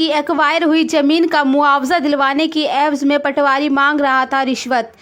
की एक्वायर हुई जमीन का मुआवजा दिलवाने की एवज में पटवारी मांग रहा था रिश्वत।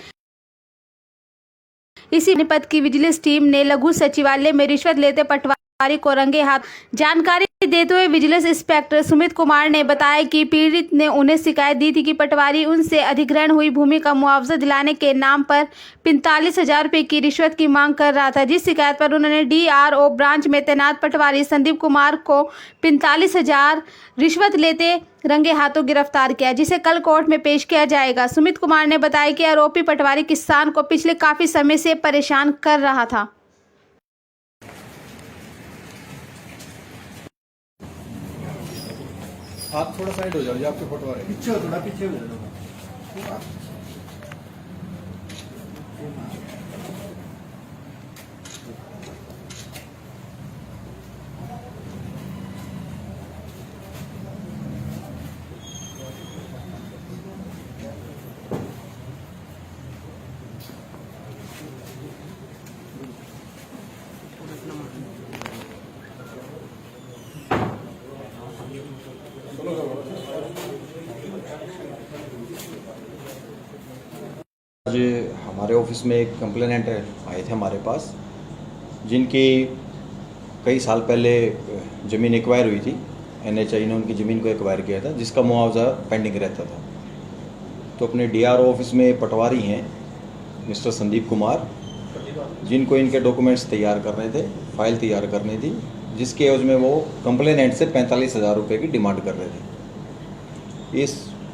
इसी पानीपत की विजिलेंस टीम ने लघु सचिवालय में रिश्वत लेते पटवारी को रंगे हाथ जानकारी देते हुए विजिलेंस इंस्पेक्टर सुमित कुमार ने बताया कि पीड़ित ने उन्हें शिकायत दी थी कि पटवारी उनसे अधिग्रहण हुई भूमि का मुआवजा दिलाने के नाम पर 45,000 रुपए की रिश्वत की मांग कर रहा था। जिस शिकायत पर उन्होंने DRO ब्रांच में तैनात पटवारी संदीप कुमार को 45,000 रिश्वत लेते रंगे हाथों गिरफ्तार किया, जिसे कल कोर्ट में पेश किया जाएगा। सुमित कुमार ने बताया कि आरोपी पटवारी किसान को पिछले काफी समय से परेशान कर रहा था। आप थोड़ा साइड हो जाओ, ये आपके फोटो आ रहे हैं। पीछे हो, थोड़ा पीछे हो जाओ। आज हमारे ऑफिस में एक कंप्लेनेंट आए थे हमारे पास, जिनकी कई साल पहले ज़मीन एक्वायर हुई थी। NHI ने उनकी ज़मीन को एक्वायर किया था, जिसका मुआवजा पेंडिंग रहता था। तो अपने DRO ऑफिस में पटवारी हैं मिस्टर संदीप कुमार, जिनको इनके डॉक्यूमेंट्स तैयार करने थे, फाइल तैयार करनी थी, जिसके एवज में वो कंप्लेनेंट से 45,000 रुपये की डिमांड कर रहे थे।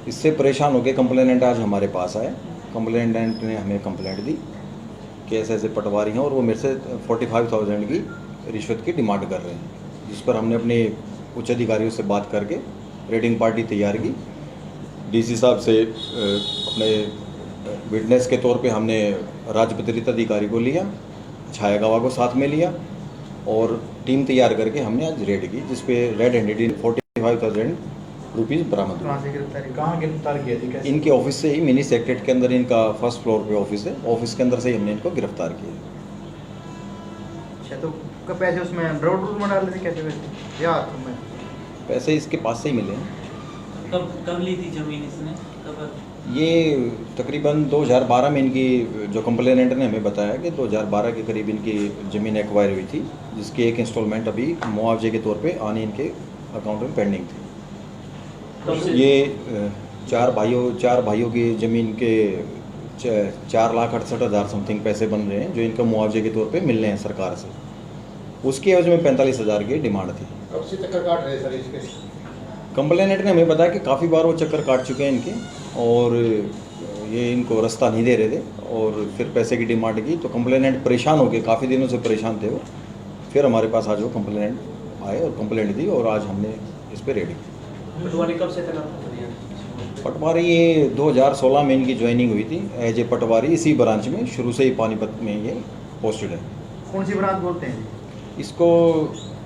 इससे परेशान होकर कंप्लेनेंट आज हमारे पास आए। कंप्लेनेंट ने हमें कंप्लेंट दी कि ऐसे ऐसे पटवारी हैं और वो मेरे से 45,000 की रिश्वत की डिमांड कर रहे हैं, जिस पर हमने अपने उच्च अधिकारियों से बात करके रेडिंग पार्टी तैयार की। DC साहब से अपने विटनेस के तौर पे हमने राजपत्रित अधिकारी को लिया, छाया गवाह को साथ में लिया और टीम तैयार करके हमने आज रेड की, जिसपे रेड हैंडेड 45,000 रुपीज़ बरामद हुए। कहाँ गिरफ्तार किया थी? कैसे? इनके ऑफिस से ही, मिनी सेक्रेटरी के अंदर इनका फर्स्ट फ्लोर पे ऑफिस है, ऑफिस के अंदर से ही हमने इनको गिरफ्तार किया। अच्छा, तो कब पैसे उसमें ब्रॉड रूल में डाल रहे थे? कैसे पैसे या हाथों में? पैसे इसके पास से ही मिले हैं। कब ली थी जमीन इसने? ये तकरीबन 2012 में इनकी, जो कंप्लेनेंट ने हमें बताया कि 2012 के करीब इनकी ज़मीन एक्वायर हुई थी, जिसकी एक इंस्टॉलमेंट अभी मुआवजे के तौर पे आनी इनके अकाउंट में पेंडिंग थी। ये चार भाइयों की ज़मीन के 4,68,000 समथिंग पैसे बन रहे हैं, जो इनका मुआवजे के तौर पे मिल रहे हैं सरकार से। उसकी एवज में 45,000 की डिमांड थी। कब से चक्कर काट रहे हैं सर इसके? कंप्लेनेंट ने हमें बताया कि काफ़ी बार वो चक्कर काट चुके हैं इनके, और ये इनको रास्ता नहीं दे रहे थे और फिर पैसे की डिमांड की। तो कंप्लेनेंट परेशान हो गए, काफ़ी दिनों से परेशान थे वो। फिर हमारे पास आज वो कंप्लेनेंट आए और कंप्लेंट दी और आज हमने इस पर रेडी की। पटवारी कब से तैनात था? पटवारी ये 2016 में इनकी ज्वाइनिंग हुई थी एज ए पटवारी, इसी ब्रांच में शुरू से ही पानीपत में ये पोस्टेड है। कौन सी ब्रांच बोलते हैं? इसको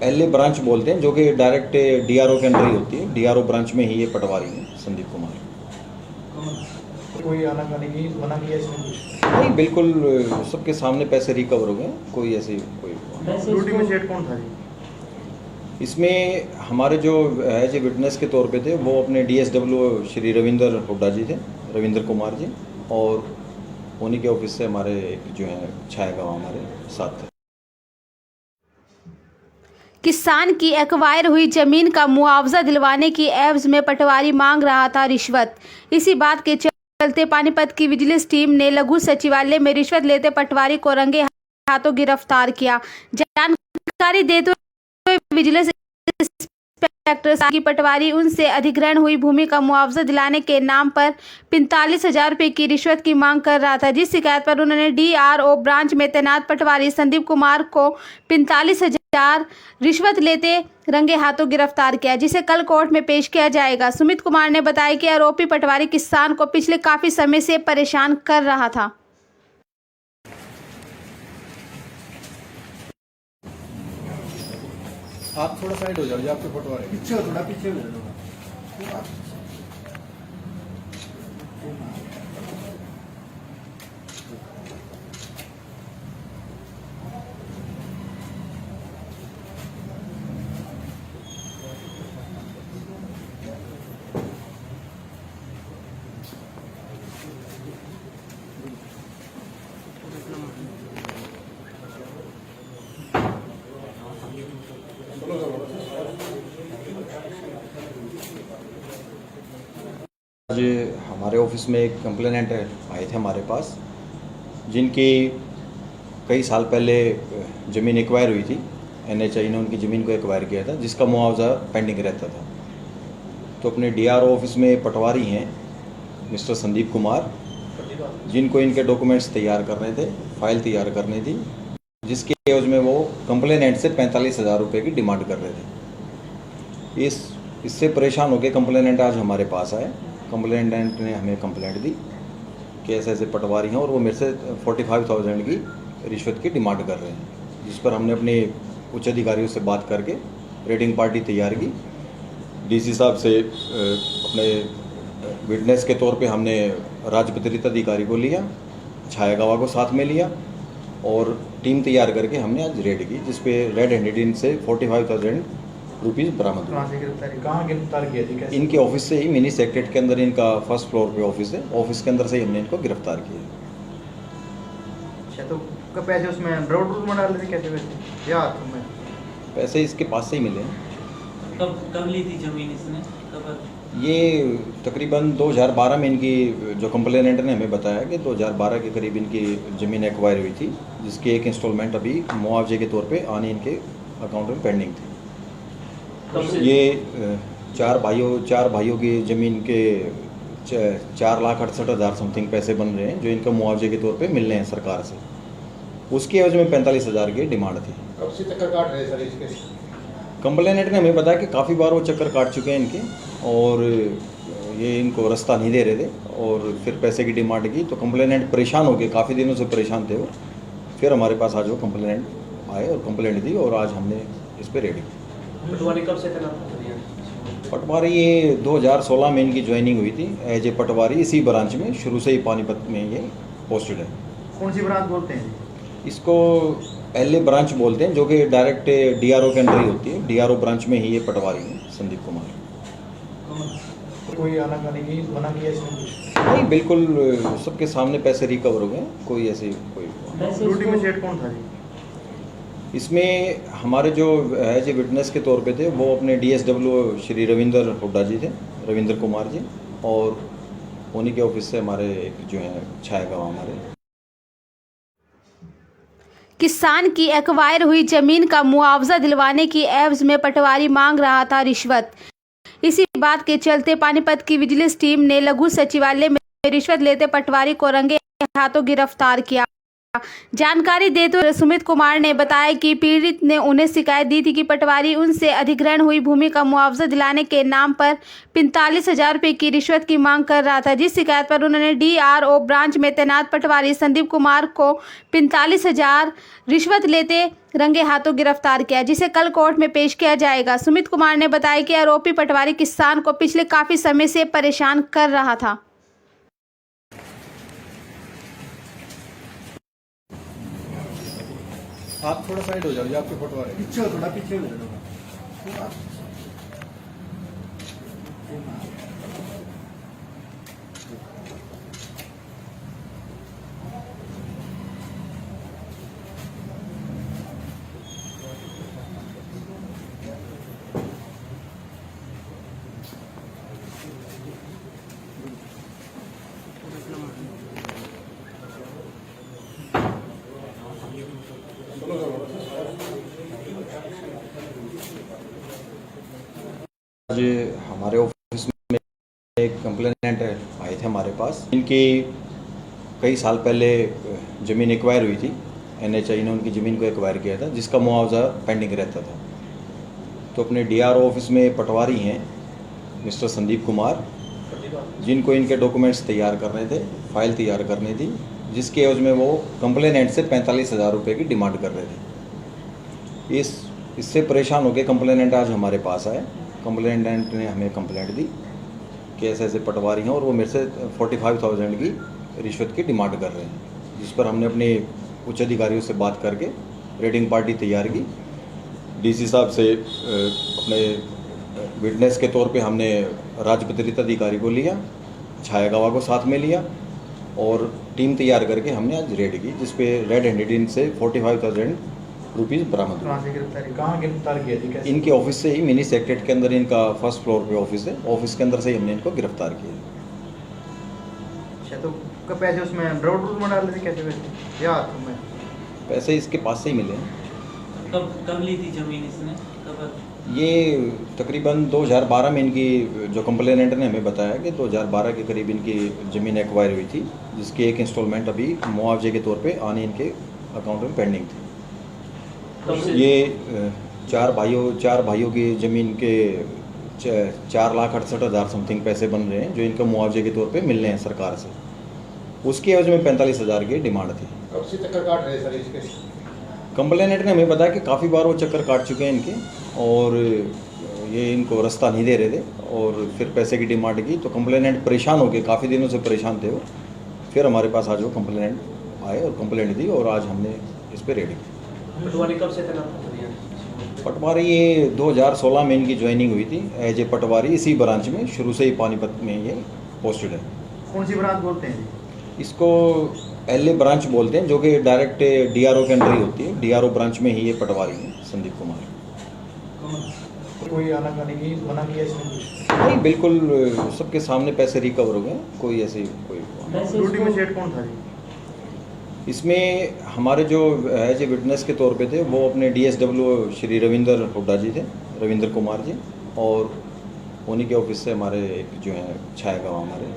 LA ब्रांच बोलते हैं, जो कि डायरेक्ट DRO के अंडर ही होती है। DRO ब्रांच में ही ये पटवारी हैं संदीप कुमार। कोई आनाकानी की मना किया इसने? नहीं, बिल्कुल सबके सामने पैसे रिकवर हो गए, कोई ऐसी कोई। ड्यूटी में सेट कौन था जी? इसमें हमारे जो एज ए विटनेस के तौर पे थे, वो अपने DSW श्री रविंदर हुड्डा जी थे, रविंदर कुमार जी, और उन्हीं के ऑफिस से हमारे जो है छाया गवाह हमारे साथ थे। किसान की एक्वायर हुई जमीन का मुआवजा दिलवाने की एवज में पटवारी मांग रहा था रिश्वत। इसी बात के चलते पानीपत की विजिलेंस टीम ने लघु सचिवालय में रिश्वत लेते पटवारी को रंगे हाथों गिरफ्तार किया। जानकारी देते हुए विजिलेंस इंस्पेक्टर की पटवारी उनसे अधिग्रहण हुई भूमि का मुआवजा दिलाने के नाम पर 45,000 रुपए की रिश्वत की मांग कर रहा था। जिस शिकायत पर उन्होंने DRO ब्रांच में तैनात पटवारी संदीप कुमार को 45,000 रिश्वत लेते रंगे हाथों गिरफ्तार किया, जिसे कल कोर्ट में पेश किया जाएगा। सुमित कुमार ने बताया कि आरोपी पटवारी किसान को पिछले काफी समय से परेशान कर रहा था। आप थोड़ा साइड हो जाओ, ये आपके फोटो आ रहे हैं। पीछे हो, थोड़ा पीछे हो जाओ। आज हमारे ऑफिस में एक कंप्लेनेंट आए थे हमारे पास, जिनकी कई साल पहले ज़मीन एक्वायर हुई थी। NHI ने उनकी ज़मीन को एक्वायर किया था, जिसका मुआवजा पेंडिंग रहता था। तो अपने DRO ऑफिस में पटवारी हैं मिस्टर संदीप कुमार, जिनको इनके डॉक्यूमेंट्स तैयार करने थे, फाइल तैयार करनी थी, जिसके एवज में वो कंप्लेनेंट से 45,000 रुपये की डिमांड कर रहे थे। इससे परेशान होकर कंप्लेनेंट आज हमारे पास आए। कंप्लेनेंट ने हमें कंप्लेंट दी कि ऐसे ऐसे पटवारी हैं और वो मेरे से 45,000 की रिश्वत की डिमांड कर रहे हैं, जिस पर हमने अपने उच्च अधिकारियों से बात करके रेडिंग पार्टी तैयार की। DC साहब से अपने विटनेस के तौर पे हमने राजपत्रित अधिकारी को लिया, छाया गवाह को साथ में लिया और टीम तैयार करके हमने आज रेड की, जिस पे रेड हैंडेड इनसे 45,000 रुपीज़ बरामद हुए। कहाँ गिरफ्तार किया थी? कैसे? इनके ऑफिस से ही, मिनी सेक्रेटरी के अंदर इनका फर्स्ट फ्लोर पे ऑफिस है, ऑफिस के अंदर से ही हमने इनको गिरफ्तार किया। अच्छा, तो कब पैसे उसमें रोड रूल में डाल रहे थे? कैसे पैसे या हाथों में? पैसे इसके पास से ही मिले हैं। कब ली थी जमीन इसने? कब? ये तकरीबन 2012 में इनकी, जो कंप्लेनेंट ने हमें बताया कि 2012 के करीब इनकी ज़मीन एक्वायर हुई थी, जिसकी एक इंस्टॉलमेंट अभी मुआवजे के तौर पे आनी इनके अकाउंट में पेंडिंग थी। ये चार भाइयों की ज़मीन के 4,68,000 समथिंग पैसे बन रहे हैं, जो इनका मुआवजे के तौर पे मिलने हैं सरकार से। उसकी एवज में 45,000 की डिमांड थी। कब से चक्कर काट रहे हैं सर इसके? कंप्लेनेंट ने हमें बताया कि काफ़ी बार वो चक्कर काट चुके हैं इनके, और ये इनको रास्ता नहीं दे रहे थे और फिर पैसे की डिमांड की। तो कंप्लेनेंट परेशान हो गए, काफ़ी दिनों से परेशान थे वो। फिर हमारे पास आज वो कंप्लेनेंट आए और कंप्लेंट दी और आज हमने इस पर रेड की। पटवारी कब से थे ना? पटवारी ये 2016 में इनकी ज्वाइनिंग हुई थी एज ए पटवारी, इसी ब्रांच में शुरू से ही पानीपत में ये पोस्टेड है। कौन सी ब्रांच बोलते हैं? इसको LA ब्रांच बोलते हैं, जो कि डायरेक्ट DRO के अंदर ही होती है। DRO ब्रांच में ही ये पटवारी है संदीप कुमार। कोई आनाकानी की मना किया इसने कुछ? नहीं, बिल्कुल सबके सामने पैसे रिकवर हो गए, कोई ऐसी कोई। ड्यूटी में सेट कौन था जी? इसमें हमारे जो एज ए विटनेस के तौर पे थे, वो अपने DSW श्री रविंद्र हुड्डा जी थे, रविंद्र कुमार जी, और उन्हीं के ऑफिस से हमारे एक जो है छाया गवाह हमारे। किसान की एक्वायर हुई जमीन का मुआवजा दिलवाने की एवज में पटवारी मांग रहा था रिश्वत। इसी बात के चलते पानीपत की विजिलेंस टीम ने लघु सचिवालय में रिश्वत लेते पटवारी को रंगे हाथों गिरफ्तार किया। जानकारी देते हुए सुमित कुमार ने बताया कि पीड़ित ने उन्हें शिकायत दी थी कि पटवारी उनसे अधिग्रहण हुई भूमि का मुआवजा दिलाने के नाम पर 45,000 रुपये की रिश्वत की मांग कर रहा था, जिस शिकायत पर उन्होंने DRO ब्रांच में तैनात पटवारी संदीप कुमार को 45,000 रिश्वत लेते रंगे हाथों गिरफ्तार किया, जिसे कल कोर्ट में पेश किया जाएगा। सुमित कुमार ने बताया कि आरोपी पटवारी किसान को पिछले काफी समय से परेशान कर रहा था। आप थोड़ा साइड हो जाओ, आपके पटवारी पीछे हो, थोड़ा पीछे हो जाओ। आज हमारे ऑफिस में एक कंप्लेनेंट आए थे हमारे पास, इनकी कई साल पहले ज़मीन एक्वायर हुई थी। NHI ने उनकी ज़मीन को एक्वायर किया था, जिसका मुआवजा पेंडिंग रहता था। तो अपने DRO ऑफिस में पटवारी हैं मिस्टर संदीप कुमार, जिनको इनके डॉक्यूमेंट्स तैयार करने थे, फाइल तैयार करनी थी, जिसके एवज में वो कंप्लेनेंट से 45,000 रुपये की डिमांड कर रहे थे। इससे परेशान होकर कंप्लेनेंट आज हमारे पास आए। कंप्लेनेंट ने हमें कंप्लेंट दी कि ऐसे ऐसे पटवारी हैं और वो मेरे से 45,000 की रिश्वत की डिमांड कर रहे हैं, जिस पर हमने अपने उच्च अधिकारियों से बात करके रेडिंग पार्टी तैयार की। DC साहब से अपने विटनेस के तौर पे हमने राजपत्रित अधिकारी को लिया, छाया गवाह को साथ में लिया और टीम तैयार करके हमने आज रेड की, जिस पे रेड हैंडेड इनसे 45,000 रुपीज़ बरामद हुए। कहाँ गिरफ्तार किया थी? कैसे? इनके ऑफिस से ही, मिनी सेक्रेटरी के अंदर इनका फर्स्ट फ्लोर पे ऑफिस है, ऑफिस के अंदर से ही हमने इनको गिरफ्तार किया। अच्छा, तो कब पैसे उसमें रोड रूल में डाल रहे थे कैसे पैसे या हाथों में? पैसे इसके पास से ही मिले हैं। कब ली थी जमीन इसने कब? ये तकरीबन 2012 में इनकी जो कंप्लेनेंट ने हमें बताया कि 2012 के करीब इनकी ज़मीन एक्वायर हुई थी, जिसकी एक इंस्टॉलमेंट अभी मुआवजे के तौर पे आनी इनके अकाउंट में पेंडिंग थी। ये चार भाइयों की ज़मीन के 4,68,000 समथिंग पैसे बन रहे हैं जो इनका मुआवजे के तौर पे मिलने हैं सरकार से। उसकी एवज में 45,000 की डिमांड थी। कब से चक्कर काट रहे हैं सर इसके? कंप्लेनेंट ने हमें बताया कि काफ़ी बार वो चक्कर काट चुके हैं इनके, और ये इनको रास्ता नहीं दे रहे थे और फिर पैसे की डिमांड की, तो कंप्लेनेंट परेशान हो गए, काफ़ी दिनों से परेशान थे वो। फिर हमारे पास आज वो कंप्लेनेंट आए और कंप्लेंट दी और आज हमने इस पर रेडी की। पटवारी कब से तैनात कर दिया? पटवारी ये 2016 में इनकी ज्वाइनिंग हुई थी एज ए पटवारी इसी ब्रांच में, शुरू से ही पानीपत में ये पोस्टेड है। कौन सी ब्रांच बोलते हैं? इसको LA ब्रांच बोलते हैं, जो कि डायरेक्ट DRO के अंडर ही होती है। DRO ब्रांच में ही ये पटवारी हैं संदीप कुमार। कोई आना जाने की मना किया इसने? नहीं, बिल्कुल सबके सामने पैसे रिकवर हो गए, कोई ऐसे कोई ड्यूटी में सेट कौन था जी? इसमें हमारे जो एज ए विटनेस के तौर पे थे वो अपने DSW श्री रविंदर हुड्डा जी थे, रविंदर कुमार जी, और उन्हीं के ऑफिस से हमारे एक जो है छाया गवाह हमारे।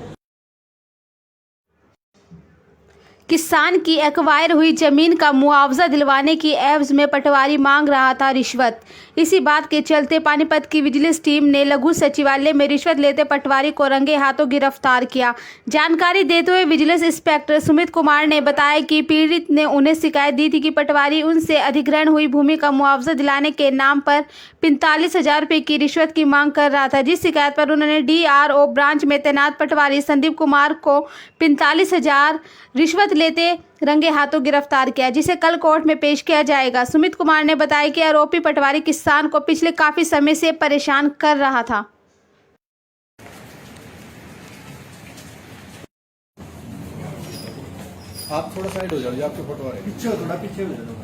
किसान की एक्वायर हुई जमीन का मुआवजा दिलवाने की एवज में पटवारी मांग रहा था रिश्वत। इसी बात के चलते पानीपत की विजिलेंस टीम ने लघु सचिवालय में रिश्वत लेते पटवारी को रंगे हाथों गिरफ्तार किया। जानकारी देते हुए विजिलेंस इंस्पेक्टर सुमित कुमार ने बताया कि पीड़ित ने उन्हें शिकायत दी थी कि पटवारी उनसे अधिग्रहण हुई भूमि का मुआवजा दिलाने के नाम पर 45,000 रुपये की रिश्वत की मांग कर रहा था, जिस शिकायत पर उन्होंने DRO ब्रांच में तैनात पटवारी संदीप कुमार को 45,000 रिश्वत लेते रंगे हाथों गिरफ्तार किया, जिसे कल कोर्ट में पेश किया जाएगा। सुमित कुमार ने बताया कि आरोपी पटवारी किसान को पिछले काफी समय से परेशान कर रहा था। आप थोड़ा साइड हो जाओ, आपके फोटो आ रहे हैं। पीछे हो, थोड़ा पीछे हो जाओ।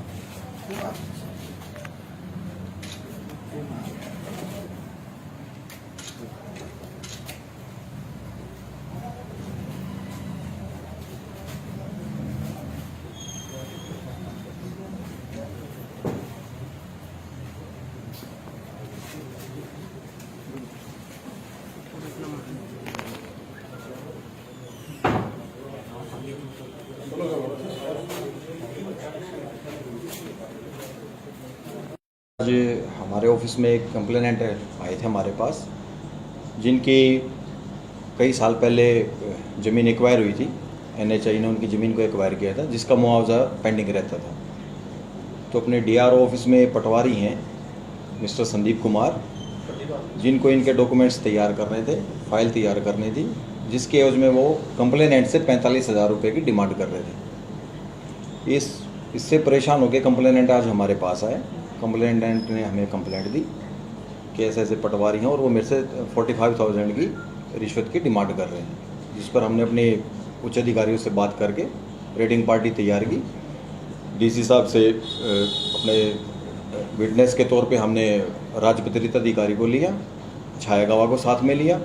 आज हमारे ऑफिस में एक कंप्लेनेंट आए थे हमारे पास, जिनकी कई साल पहले ज़मीन एक्वायर हुई थी। NHI ने उनकी ज़मीन को एक्वायर किया था, जिसका मुआवजा पेंडिंग रहता था। तो अपने DRO ऑफिस में पटवारी हैं मिस्टर संदीप कुमार, जिनको इनके डॉक्यूमेंट्स तैयार करने थे, फाइल तैयार करनी थी, जिसके एवज में वो कंप्लेनेंट से 45,000 रुपये की डिमांड कर रहे थे। इससे परेशान होकर कंप्लेनेंट आज हमारे पास आए। कंप्लेनेंट ने हमें कंप्लेंट दी कि ऐसे ऐसे पटवारी हैं और वो मेरे से 45,000 की रिश्वत की डिमांड कर रहे हैं, जिस पर हमने अपने उच्च अधिकारियों से बात करके रेडिंग पार्टी तैयार की। DC साहब से अपने विटनेस के तौर पे हमने राजपत्रित अधिकारी को लिया, छाया गवाह को साथ में लिया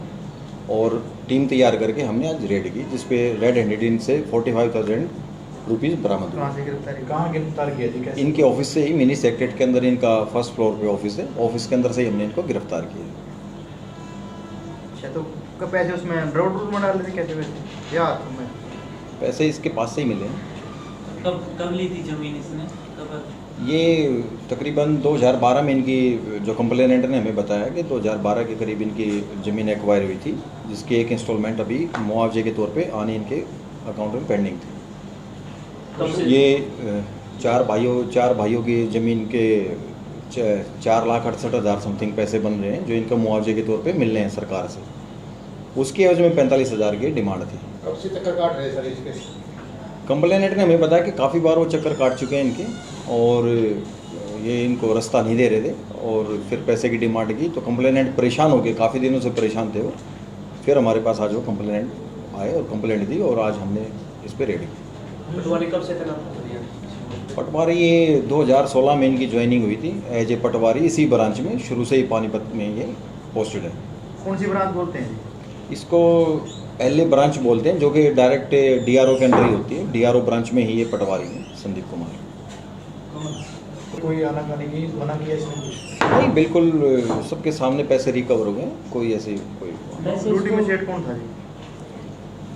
और टीम तैयार करके हमने आज रेड की, जिस पे रेड हैंडेड इनसे 45,000 रुपीज़ बरामद हुए। कहाँ गिरफ्तार किया जी? कैसे? इनके ऑफिस से ही, मिनी सेक्रेटरी के अंदर इनका फर्स्ट फ्लोर पे ऑफिस है, ऑफिस के अंदर से ही हमने इनको गिरफ्तार किया। अच्छा, तो कब पैसे उसमें रोड रूल में डाल रहे थे कैसे पैसे या हाथों में? पैसे इसके पास से ही मिले हैं। कब ली थी जमीन इसने कब? ये तकरीबन 2012 में इनकी जो कंप्लेनेंट ने हमें बताया कि 2012 के करीब इनकी ज़मीन एक्वायर हुई थी, जिसकी एक इंस्टॉलमेंट अभी मुआवजे के तौर पे आनी इनके अकाउंट में पेंडिंग थी। ये चार भाइयों की ज़मीन के 4,68,000 समथिंग पैसे बन रहे हैं जो इनका मुआवजे के तौर पे मिलने हैं सरकार से। उसकी एवज में 45,000 की डिमांड थी। कब से चक्कर काट रहे हैं सर इसके? कंप्लेनेंट ने हमें बताया कि काफ़ी बार वो चक्कर काट चुके हैं इनके, और ये इनको रास्ता नहीं दे रहे थे और फिर पैसे की डिमांड की, तो कंप्लेनेंट परेशान हो गए, काफ़ी दिनों से परेशान थे वो। फिर हमारे पास आज वो कंप्लेनेंट आए और कंप्लेंट दी और आज हमने इस पर रेडी की। पटवारी कब से तैनात कर दिया? पटवारी ये 2016 में इनकी ज्वाइनिंग हुई थी एज ए पटवारी इसी ब्रांच में, शुरू से ही पानीपत में ये पोस्टेड है। कौन सी ब्रांच बोलते हैं? इसको एलए ब्रांच बोलते हैं, जो कि डायरेक्ट डीआरओ के अंडर ही होती है। डीआरओ ब्रांच में ही ये पटवारी हैं संदीप कुमार। कोई आनाकानी की मना किया इसने कुछ? नहीं, बिल्कुल सबके सामने पैसे रिकवर हो गए, कोई ऐसी कोई वैसे ड्यूटी में उसको- सेठ कौन था जी?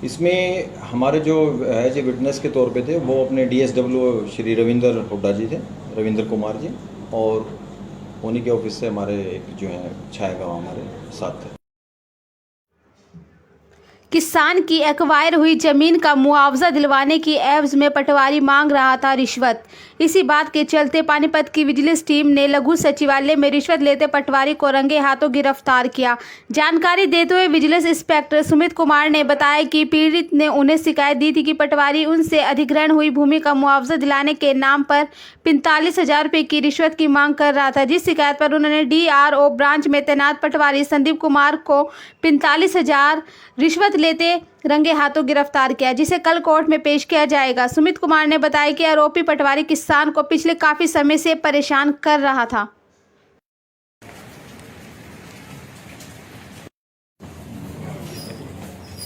इसमें हमारे जो एज ए विटनेस के तौर पे थे वो अपने डीएसडब्ल्यू श्री रविंदर हुड्डा जी थे, रविंदर कुमार जी, और उन्हीं के ऑफिस से हमारे एक जो है छायागांव हमारे साथ थे। किसान की एक्वायर हुई जमीन का मुआवजा दिलवाने की एवज में पटवारी मांग रहा था रिश्वत। इसी बात के चलते पानीपत की विजिलेंस टीम ने लघु सचिवालय में रिश्वत लेते पटवारी को रंगे हाथों गिरफ्तार किया। जानकारी देते हुए विजिलेंस इंस्पेक्टर सुमित कुमार ने बताया कि पीड़ित ने उन्हें शिकायत दी थी कि पटवारी उनसे अधिग्रहण हुई भूमि का मुआवजा दिलाने के नाम पर 45,000 रुपये की रिश्वत की मांग कर रहा था। जिस शिकायत पर उन्होंने डीआरओ ब्रांच में तैनात पटवारी संदीप कुमार को 45,000 रिश्वत लेते रंगे हाथों गिरफ्तार किया, जिसे कल कोर्ट में पेश किया जाएगा। सुमित कुमार ने बताया कि आरोपी पटवारी किसान को पिछले काफी समय से परेशान कर रहा था।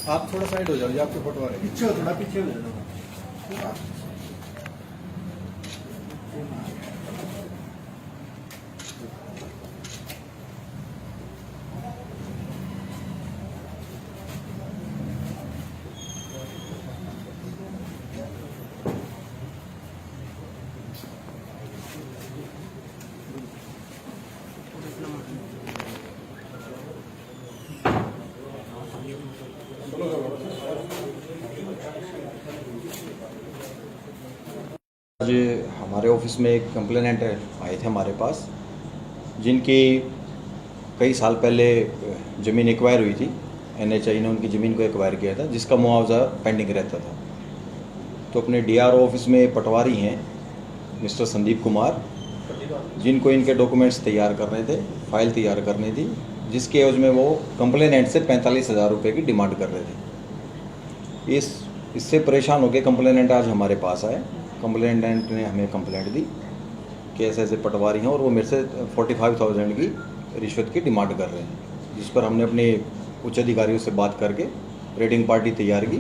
आप थोड़ा साइड हो जाओ, ये आपके पटवारी पीछे हो, थोड़ा पीछे हो जाओ। आज हमारे ऑफिस में एक कंप्लेनेंट आए थे हमारे पास, जिनकी कई साल पहले ज़मीन एक्वायर हुई थी। एनएचआई ने उनकी ज़मीन को एक्वायर किया था, जिसका मुआवजा पेंडिंग रहता था। तो अपने डीआरओ ऑफिस में पटवारी हैं मिस्टर संदीप कुमार, जिनको इनके डॉक्यूमेंट्स तैयार करने थे, फाइल तैयार करनी थी, जिसके एवज में वो कंप्लेनेंट से 45,000 रुपये की डिमांड कर रहे थे। इससे परेशान होकर कंप्लेनेंट आज हमारे पास आए। कंप्लेनेंट ने हमें कंप्लेंट दी कि ऐसे ऐसे पटवारी हैं और वो मेरे से 45,000 की रिश्वत की डिमांड कर रहे हैं, जिस पर हमने अपने उच्च अधिकारियों से बात करके रेडिंग पार्टी तैयार की।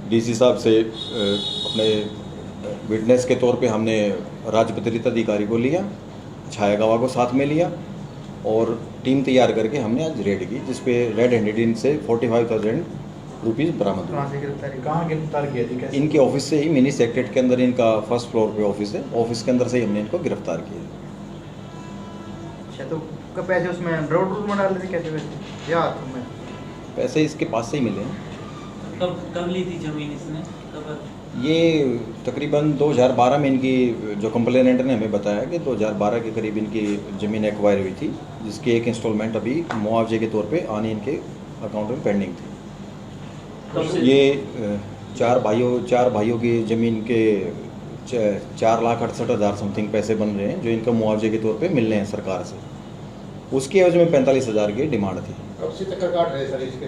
डीसी साहब से अपने विटनेस के तौर पे हमने राजपत्रित अधिकारी को लिया, छायागावा को साथ में लिया और टीम तैयार करके हमने आज रेड की, जिस पे रेड हैंडेड इनसे 45,000 रुपीज़ बरामद हुए। कहाँ से गिरफ्तारी? कहाँ गिरफ्तार किया थी? कैसे? इनके ऑफिस से ही, मिनी सेक्रेटरी के अंदर इनका फर्स्ट फ्लोर पे ऑफिस है, ऑफिस के अंदर से ही हमने इनको गिरफ्तार किया। अच्छा, तो कब पैसे उसमें ब्रोड रूल में डाल रहे थे, कैसे पैसे? या हाथों में? पैसे इसके पास से ही मिले हैं। कब ली थी जमीन इसने? कब? ये तकरीबन 2012 में इनकी जो कंप्लेनेंट ने हमें बताया कि 2012 के करीब इनकी ज़मीन एक्वायर हुई थी, जिसकी एक इंस्टॉलमेंट अभी मुआवजे के तौर पे आनी इनके अकाउंट में पेंडिंग थी। ये चार भाइयों की ज़मीन के 4,68,000 समथिंग पैसे बन रहे हैं, जो इनका मुआवजे के तौर पे मिलने हैं सरकार से। उसके एवज में 45,000 की डिमांड थी। कब से चक्कर काट रहे सर इसके?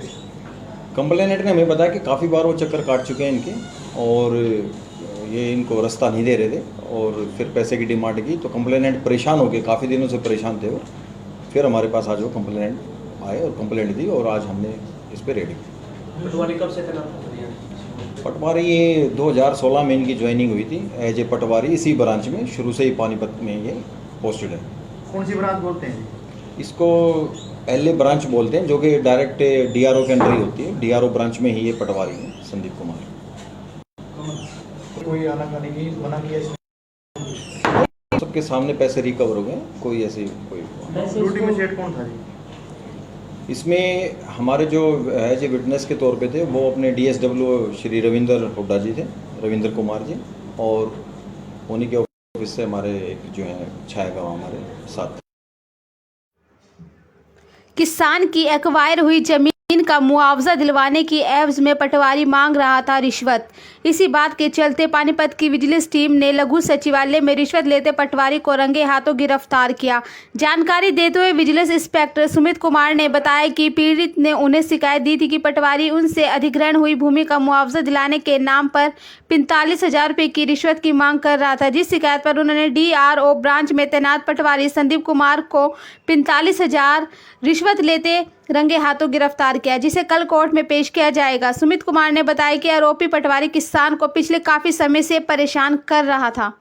कंप्लेनेंट ने हमें बताया कि काफ़ी बार वो चक्कर काट चुके हैं इनके, और ये इनको रास्ता नहीं दे रहे थे और फिर पैसे की डिमांड की। तो कंप्लेनेंट परेशान हो गए, काफ़ी दिनों से परेशान थे वो। फिर हमारे पास आज वो कंप्लेनेंट आए और कंप्लेंट दी और आज हमने इस पर रेडी की। पटवारी कब से तैनात? पटवारी ये 2016 में इनकी ज्वाइनिंग हुई थी एज ए पटवारी, इसी ब्रांच में शुरू से ही पानीपत में ये पोस्टेड है। कौन सी ब्रांच बोलते हैं? इसको एलए ब्रांच बोलते हैं, जो कि डायरेक्ट डीआरओ के अंडर ही होती है। डीआरओ ब्रांच में ही ये पटवारी हैं संदीप कुमार। कोई आनाकानी की मना किया इसने? सबके सामने पैसे रिकवर हो गए, कोई ऐसी कोई वैसे ड्यूटी में उसको- सेठ कौन था जी? इसमें हमारे जो एज ए विटनेस के तौर पे थे वो अपने डीएसडब्ल्यू श्री रविंदर हुड्डा जी थे, रविंदर कुमार जी, और उन्हीं के ऑफिस से हमारे एक जो है छायागांव हमारे साथ थे। किसान की एक्वायर हुई जमीन का मुआवजा दिलवाने की एवज में पटवारी मांग रहा था रिश्वत। इसी बात के चलते पानीपत की विजिलेंस टीम ने लघु सचिवालय में रिश्वत लेते पटवारी को रंगे हाथों गिरफ्तार किया। जानकारी देते हुए विजिलेंस इंस्पेक्टर सुमित कुमार ने बताया कि पीड़ित ने उन्हें शिकायत दी थी कि पटवारी उनसे अधिग्रहण हुई भूमि का मुआवजा दिलाने के नाम पर 45,000 रुपये की रिश्वत की मांग कर रहा था। जिस शिकायत पर उन्होंने DRO ब्रांच में तैनात पटवारी संदीप कुमार को 45,000 रिश्वत लेते रंगे हाथों गिरफ्तार किया, जिसे कल कोर्ट में पेश किया जाएगा। सुमित कुमार ने बताया कि आरोपी पटवारी किसान को पिछले काफी समय से परेशान कर रहा था।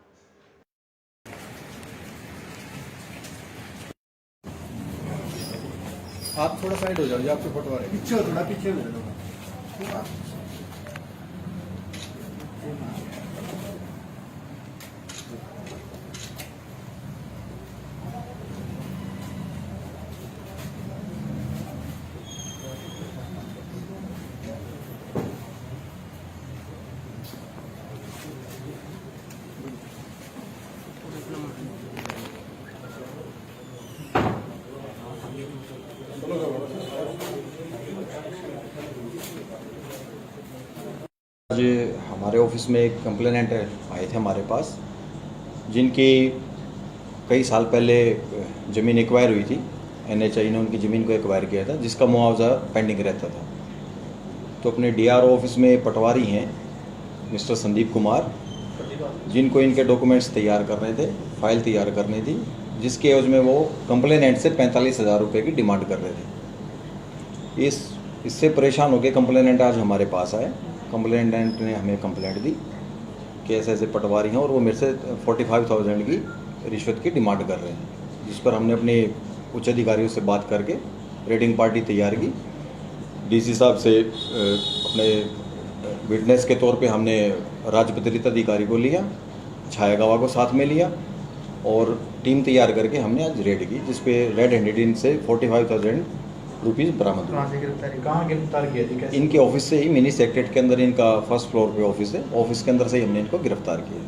आप थोड़ा साइड हो जाओ, ये आपके पटवारी पीछे हो, थोड़ा पीछे हो जाओ। आज हमारे ऑफिस में एक कंप्लेनेंट आए थे हमारे पास, जिनकी कई साल पहले ज़मीन एक्वायर हुई थी। NHI ने उनकी ज़मीन को एक्वायर किया था, जिसका मुआवजा पेंडिंग रहता था। तो अपने DRO ऑफिस में पटवारी हैं मिस्टर संदीप कुमार, जिनको इनके डॉक्यूमेंट्स तैयार करने थे, फाइल तैयार करनी थी, जिसके एवज में वो कंप्लेनेंट से 45,000 रुपये की डिमांड कर रहे थे। इससे परेशान होकर कंप्लेनेंट आज हमारे पास आए। कंप्लेनेंट ने हमें कंप्लेंट दी कि ऐसे ऐसे पटवारी हैं और वो मेरे से 45,000 की रिश्वत की डिमांड कर रहे हैं, जिस पर हमने अपने उच्च अधिकारियों से बात करके रेडिंग पार्टी तैयार की। DC साहब से अपने विटनेस के तौर पे हमने राजपत्रित अधिकारी को लिया, छाया गवाह को साथ में लिया और टीम तैयार करके हमने आज रेड की, जिस पे रेड हैंडेड इनसे 45,000 रुपीज़ बरामद हुए। कहाँ गिरफ्तार किया थी? कैसे? इनके ऑफिस से ही, मिनी सेक्रेटरी के अंदर इनका फर्स्ट फ्लोर पे ऑफिस है, ऑफिस के अंदर से ही हमने इनको गिरफ्तार किया।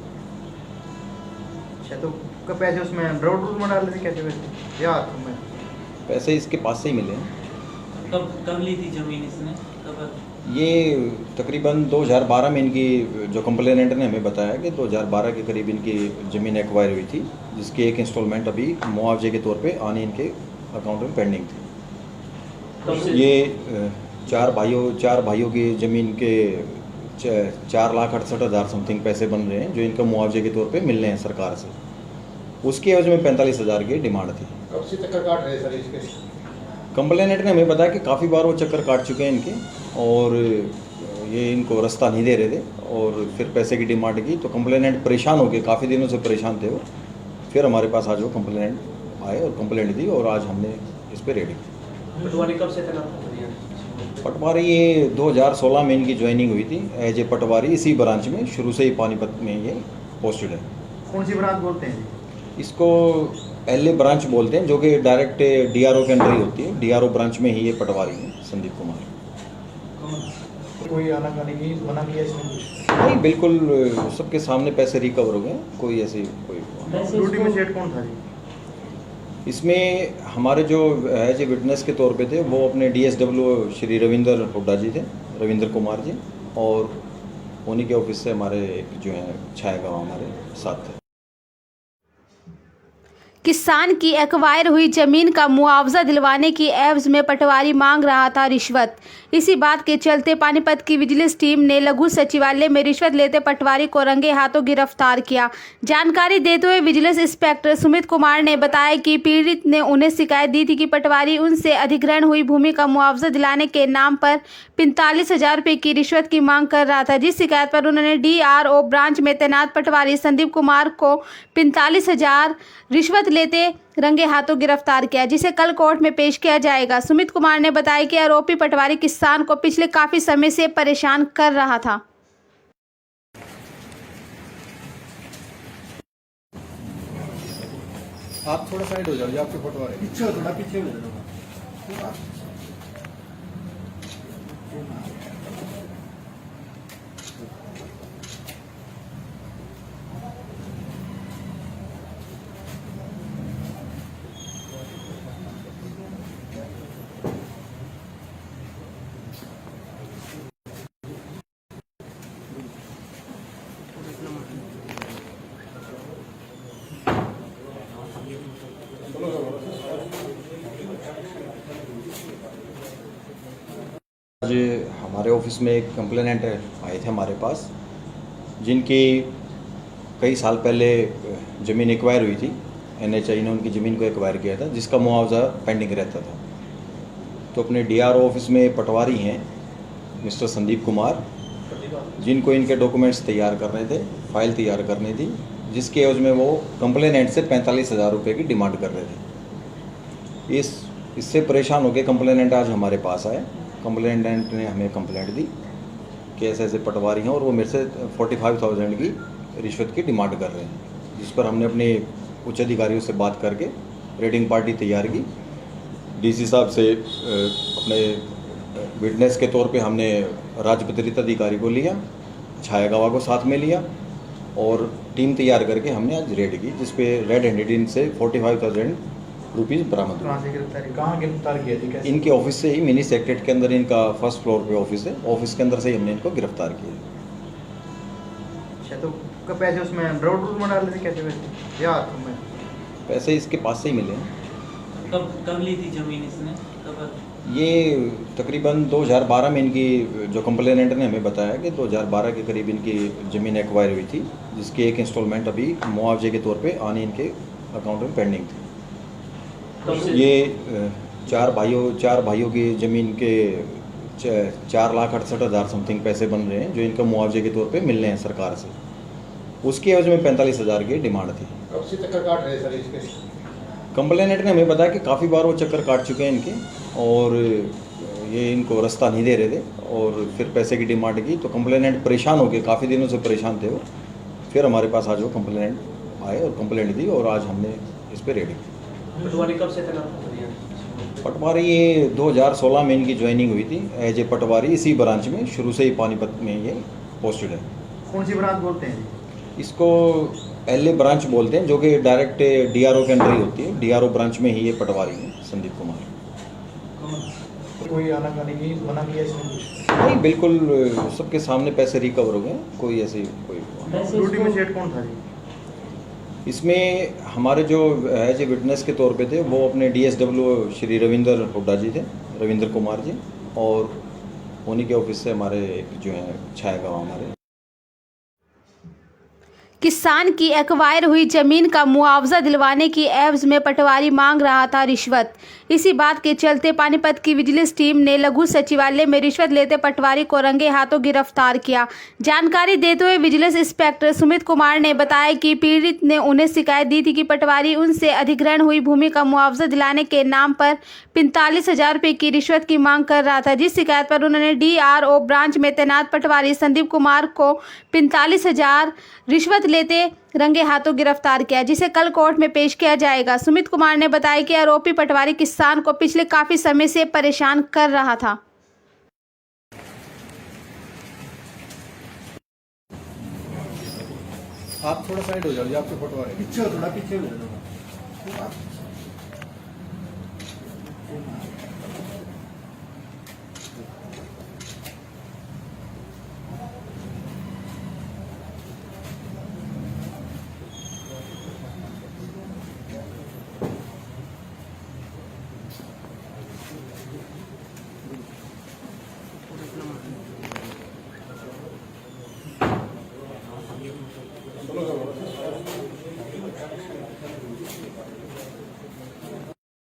अच्छा, तो कब पैसे उसमें ब्रोड में डाल रहे थे, कैसे वैसे या हाथों में? पैसे इसके पास से ही मिले हैं। कब ली थी जमीन इसने? कब? ये तकरीबन 2012 में इनकी जो कंप्लेनेंट ने हमें बताया कि 2012 के करीब इनकी ज़मीन एक्वायर हुई थी, जिसकी एक इंस्टॉलमेंट अभी मुआवजे के तौर पे आने इनके अकाउंट में पेंडिंग थी। ये चार भाइयों की ज़मीन के 4,68,000 समथिंग पैसे बन रहे हैं, जो इनका मुआवजे के तौर पे मिल रहे हैं सरकार से। उसके एवज में 45,000 की डिमांड थी। कब से चक्कर काट रहे सर इसके? कंप्लेनेंट ने हमें बताया कि काफ़ी बार वो चक्कर काट चुके हैं इनके, और ये इनको रास्ता नहीं दे रहे थे और फिर पैसे की डिमांड की। तो कंप्लेनेंट परेशान हो गए, काफ़ी दिनों से परेशान थे वो। फिर हमारे पास आज वो कंप्लेनेंट आए और कंप्लेंट दी और आज हमने इस पर रेड की। पटवारी कब से तैनात? पटवारी ये 2016 में इनकी ज्वाइनिंग हुई थी एज ए पटवारी, इसी ब्रांच में शुरू से ही पानीपत में ये पोस्टेड है। कौन सी ब्रांच बोलते हैं? इसको LA ब्रांच बोलते हैं, जो कि डायरेक्ट DRO के अंडर ही होती है। DRO ब्रांच में ही ये पटवारी हैं संदीप कुमार। कोई आनाकानी की मना किया इसने? नहीं, बिल्कुल सबके सामने पैसे रिकवर हो गए, कोई ऐसी कोई। ड्यूटी में सेट कौन था जी? इसमें हमारे जो एज ए विटनेस के तौर पे थे वो अपने DSW श्री रविंदर हुड्डा जी थे, रविंदर कुमार जी, और उन्हीं के ऑफिस से हमारे जो हैं छाया गवाह हमारे साथ थे। किसान की एक्वायर हुई जमीन का मुआवजा दिलवाने की एवज में पटवारी मांग रहा था रिश्वत। इसी बात के चलते पानीपत की विजिलेंस टीम ने लघु सचिवालय में रिश्वत लेते पटवारी को रंगे हाथों गिरफ्तार किया। जानकारी देते हुए विजिलेंस इंस्पेक्टर सुमित कुमार ने बताया कि पीड़ित ने उन्हें शिकायत दी थी कि पटवारी उनसे अधिग्रहण हुई भूमि का मुआवजा दिलाने के नाम पर 45,000 रुपये की रिश्वत की मांग कर रहा था। जिस शिकायत पर उन्होंने DRO ब्रांच में तैनात पटवारी संदीप कुमार को 45,000 रिश्वत लेते रंगे हाथों गिरफ्तार किया, जिसे कल कोर्ट में पेश किया जाएगा। सुमित कुमार ने बताया कि आरोपी पटवारी किसान को पिछले काफी समय से परेशान कर रहा था। आप थोड़ा साइड हो जाओ, ये आपके पटवारी पीछे हो, थोड़ा पीछे हो जाओ। आज हमारे ऑफिस में एक कंप्लेनेंट आए थे हमारे पास, जिनकी कई साल पहले ज़मीन एक्वायर हुई थी। NHI ने उनकी ज़मीन को एक्वायर किया था, जिसका मुआवजा पेंडिंग रहता था। तो अपने DRO ऑफिस में पटवारी हैं मिस्टर संदीप कुमार, जिनको इनके डॉक्यूमेंट्स तैयार करने थे, फाइल तैयार करनी थी, जिसके एवज में वो कंप्लेनेंट से 45,000 रुपये की डिमांड कर रहे थे। इससे परेशान होकर कंप्लेनेंट आज हमारे पास आए। कंप्लेनेंट ने हमें कंप्लेंट दी कि ऐसे ऐसे पटवारी हैं और वो मेरे से 45,000 की रिश्वत की डिमांड कर रहे हैं, जिस पर हमने अपने उच्च अधिकारियों से बात करके रेडिंग पार्टी तैयार की। DC साहब से अपने विटनेस के तौर पे हमने राजपत्रित अधिकारी को लिया, छाया गवाह को साथ में लिया और टीम तैयार करके हमने आज रेड की, जिस पे रेड हैंडेड इनसे 45,000 रुपीज़ बरामद हुए। कहाँ गिरफ्तार किया थी, कैसे? इनके ऑफिस से ही, मिनी सेक्रेटरी के अंदर इनका फर्स्ट फ्लोर पे ऑफिस है, ऑफिस के अंदर से ही हमने इनको गिरफ्तार किया। अच्छा, तो कब पैसे उसमें ब्रोड में डाल रहे थे, कैसे वैसे या हाथों में? पैसे इसके पास से ही मिले हैं। कब ली थी जमीन इसने, कब? ये तकरीबन 2012 में इनकी, जो कंप्लेनेंट ने हमें बताया कि 2012 के करीब इनकी ज़मीन एक्वायर हुई थी, जिसकी एक इंस्टॉलमेंट अभी मुआवजे के तौर पे आनी इनके अकाउंट में पेंडिंग थी। ये चार भाइयों की ज़मीन के 4,68,000 समथिंग पैसे बन रहे हैं, जो इनका मुआवजे के तौर पे मिलने हैं सरकार से। उसकी एवज में 45,000 की डिमांड थी। कब से चक्कर काट रहे सर इसके? कंप्लेनेंट ने हमें बताया कि काफ़ी बार वो चक्कर काट चुके हैं इनके, और ये इनको रास्ता नहीं दे रहे थे और फिर पैसे की डिमांड की। तो कंप्लेनेंट परेशान हो गए, काफ़ी दिनों से परेशान थे वो। फिर हमारे पास आज वो कंप्लेनेंट आए और कंप्लेंट दी और आज हमने इस पर रेड की। पटवारी कब से तैनात? पटवारी ये 2016 में इनकी ज्वाइनिंग हुई थी एज ए पटवारी, इसी ब्रांच में शुरू से ही पानीपत में ये पोस्टेड है। कौन सी ब्रांच बोलते हैं? इसको LA ब्रांच बोलते हैं, जो कि डायरेक्ट DRO के अंडर ही होती है। DRO ब्रांच में ही ये पटवारी हैं संदीप कुमार। कोई आनाकानी की मना किया इसने? नहीं, बिल्कुल सबके सामने पैसे रिकवर हो गए, कोई ऐसी कोई। ड्यूटी में सेट कौन था जी? इसमें हमारे जो एज ए विटनेस के तौर पे थे, वो अपने DSW श्री रविंदर हुड्डा जी थे, रविंदर कुमार जी, और उन्हीं के ऑफिस से हमारे जो है छाया गवाह हमारे। किसान की एक्वायर हुई जमीन का मुआवजा दिलवाने की एवज में पटवारी मांग रहा था रिश्वत। इसी बात के चलते पानीपत की विजिलेंस टीम ने लघु सचिवालय में रिश्वत लेते पटवारी को रंगे हाथों गिरफ्तार किया। जानकारी देते हुए विजिलेंस इंस्पेक्टर सुमित कुमार ने बताया कि पीड़ित ने उन्हें शिकायत दी थी कि पटवारी उनसे अधिग्रहण हुई भूमि का मुआवजा दिलाने के नाम पर 45,000 रुपये की रिश्वत की मांग कर रहा था, जिस शिकायत पर उन्होंने DRO ब्रांच में तैनात पटवारी संदीप कुमार को 45,000 रिश्वत लेते रंगे हाथों गिरफ्तार किया, जिसे कल कोर्ट में पेश किया जाएगा। सुमित कुमार ने बताया कि आरोपी पटवारी किसान को पिछले काफी समय से परेशान कर रहा था। आप थोड़ा साइड हो जाओ, आपके पटवारी पीछे हो, थोड़ा पीछे हो जाओ।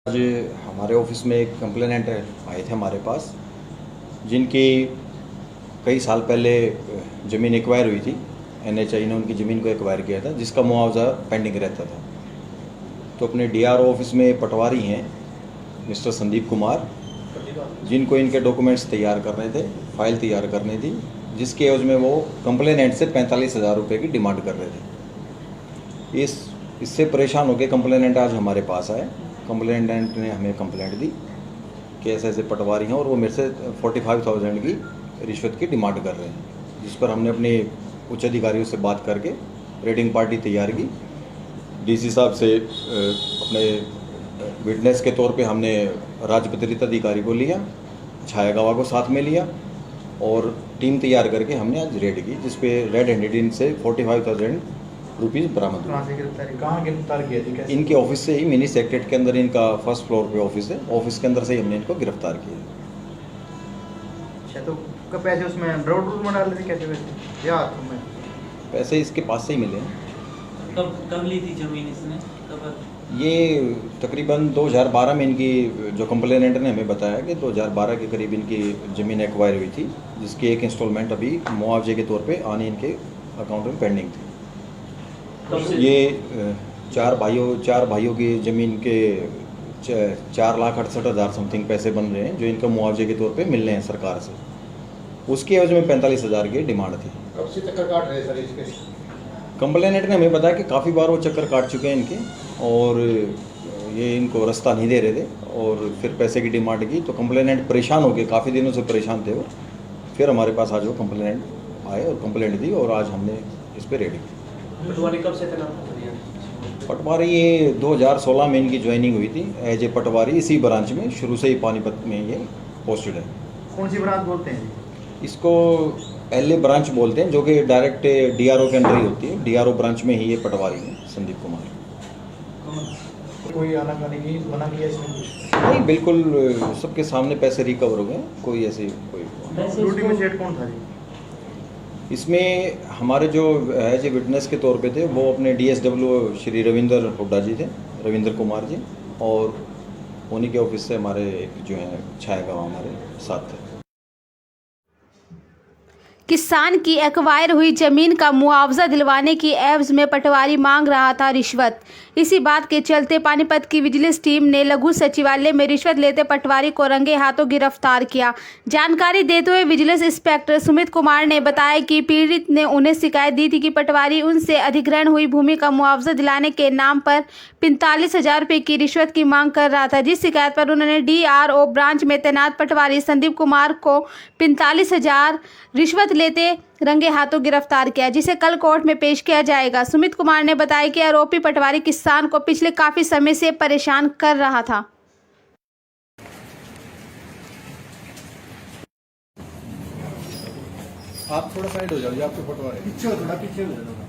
आज हमारे ऑफिस में एक कंप्लेनेंट आए थे हमारे पास, जिनकी कई साल पहले ज़मीन एक्वायर हुई थी। NHI ने उनकी ज़मीन को एक्वायर किया था, जिसका मुआवजा पेंडिंग रहता था। तो अपने DRO ऑफिस में पटवारी हैं मिस्टर संदीप कुमार, जिनको इनके डॉक्यूमेंट्स तैयार करने थे, फाइल तैयार करनी थी, जिसके एवज में वो कंप्लेनेंट से 45,000 रुपये की डिमांड कर रहे थे। इससे परेशान होकर कंप्लेनेंट आज हमारे पास आए। कंप्लेनेंट ने हमें कंप्लेंट दी कि ऐसे ऐसे पटवारी हैं और वो मेरे से 45,000 की रिश्वत की डिमांड कर रहे हैं, जिस पर हमने अपने उच्च अधिकारियों से बात करके रेडिंग पार्टी तैयार की। DC साहब से अपने विटनेस के तौर पे हमने राजपत्रित अधिकारी को लिया, छाया गवाह को साथ में लिया और टीम तैयार करके हमने आज रेड की, जिस पे रेड हैंडेड इनसे 45,000 रुपीज़ बरामद हुए। कहाँ गिरफ्तार किया थी, कैसे? इनके ऑफिस से ही, मिनी सेक्रेटरी के अंदर इनका फर्स्ट फ्लोर पे ऑफिस है, ऑफिस के अंदर से ही हमने इनको गिरफ्तार किया। अच्छा, तो कब पैसे उसमें रोड रूल में डाल रहे थे कैसे वैसे या हाथों में? पैसे इसके पास से ही मिले हैं। कब ली थी जमीन इसने कब? ये तकरीबन 2012 में इनकी जो कंप्लेनेंट ने हमें बताया कि 2012 के करीब इनकी ज़मीन एक्वायर हुई थी, जिसकी एक इंस्टॉलमेंट अभी मुआवजे के तौर पे आनी इनके अकाउंट में पेंडिंग थी। ये चार भाइयों की ज़मीन के 4,68,000 समथिंग पैसे बन रहे हैं जो इनका मुआवजे के तौर पे मिल रहे हैं सरकार से। उसके एवज में 45,000 की डिमांड थी। कब से चक्कर काट रहे सर इसके? कंप्लेनेंट ने हमें बताया कि काफ़ी बार वो चक्कर काट चुके हैं इनके, और ये इनको रास्ता नहीं दे रहे थे और फिर पैसे की डिमांड की, तो कंप्लेनेंट परेशान हो गए, काफ़ी दिनों से परेशान थे वो। फिर हमारे पास आज वो कंप्लेनेंट आए और कंप्लेंट दी और आज हमने इस पर रेडी की। पटवारी कब से थे? पटवारी ये 2016 में इनकी ज्वाइनिंग हुई थी एज ए पटवारी इसी ब्रांच में, शुरू से ही पानीपत में ये पोस्टेड है। कौन सी ब्रांच बोलते हैं? इसको LA ब्रांच बोलते हैं, जो कि डायरेक्ट DRO के अंडर ही होती है। DRO ब्रांच में ही ये पटवारी है संदीप कुमार। कोई आनाकानी की मना किया इसने कुछ? नहीं, बिल्कुल सबके सामने पैसे रिकवर हो गए, कोई ऐसी कोई ड्यूटी में सेट कौन था जी? इसमें हमारे जो एज ए विटनेस के तौर पे थे वो अपने DSW श्री रविंदर हुड्डा जी थे, रविंदर कुमार जी, और उन्हीं के ऑफिस से हमारे एक जो है छायागांव हमारे साथ थे। किसान की एक्वायर हुई जमीन का मुआवजा दिलवाने की एवज में पटवारी मांग रहा था रिश्वत। इसी बात के चलते पानीपत की विजिलेंस टीम ने लघु सचिवालय में रिश्वत लेते पटवारी को रंगे हाथों गिरफ्तार किया। जानकारी देते हुए विजिलेंस इंस्पेक्टर सुमित कुमार ने बताया कि पीड़ित ने उन्हें शिकायत दी थी कि पटवारी उनसे अधिग्रहण हुई भूमि का मुआवजा दिलाने के नाम पर 45,000 रुपये की रिश्वत की मांग कर रहा था। जिस शिकायत पर उन्होंने DRO ब्रांच में तैनात पटवारी संदीप कुमार को 45,000 रिश्वत लेते रंगे हाथों गिरफ्तार किया, जिसे कल कोर्ट में पेश किया जाएगा। सुमित कुमार ने बताया कि आरोपी पटवारी किसान को पिछले काफी समय से परेशान कर रहा था। आप थोड़ा साइड हो जाओ, आपके पटवारी पीछे हो, थोड़ा पीछे हो जाओ।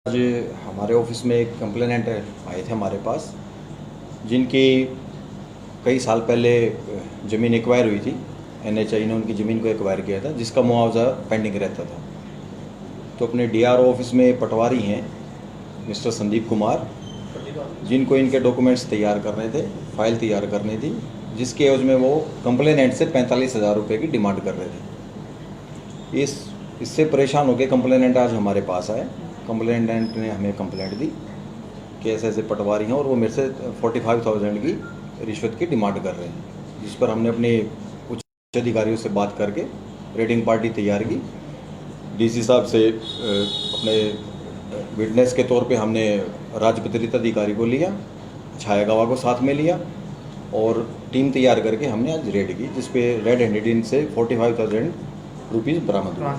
आज हमारे ऑफिस में एक कंप्लेनेंट आए थे हमारे पास, जिनकी कई साल पहले ज़मीन एक्वायर हुई थी। NHI ने उनकी ज़मीन को एक्वायर किया था, जिसका मुआवजा पेंडिंग रहता था। तो अपने DRO ऑफिस में पटवारी हैं मिस्टर संदीप कुमार, जिनको इनके डॉक्यूमेंट्स तैयार करने थे, फाइल तैयार करनी थी, जिसके एवज में वो कंप्लेनेंट से 45,000 रुपये की डिमांड कर रहे थे। इससे परेशान होकर कंप्लेनेंट आज हमारे पास आए। कंप्लेनेंट ने हमें कंप्लेंट दी कि ऐसे ऐसे पटवारी हैं और वो मेरे से 45,000 की रिश्वत की डिमांड कर रहे हैं, जिस पर हमने अपने उच्च अधिकारियों से बात करके रेडिंग पार्टी तैयार की। DC साहब से अपने विटनेस के तौर पे हमने राजपत्रित अधिकारी को लिया, छायागांव को साथ में लिया और टीम तैयार करके हमने आज रेड की, जिस पे रेड हैंडेड इनसे 45,000 रुपीज़ बरामद हुआ।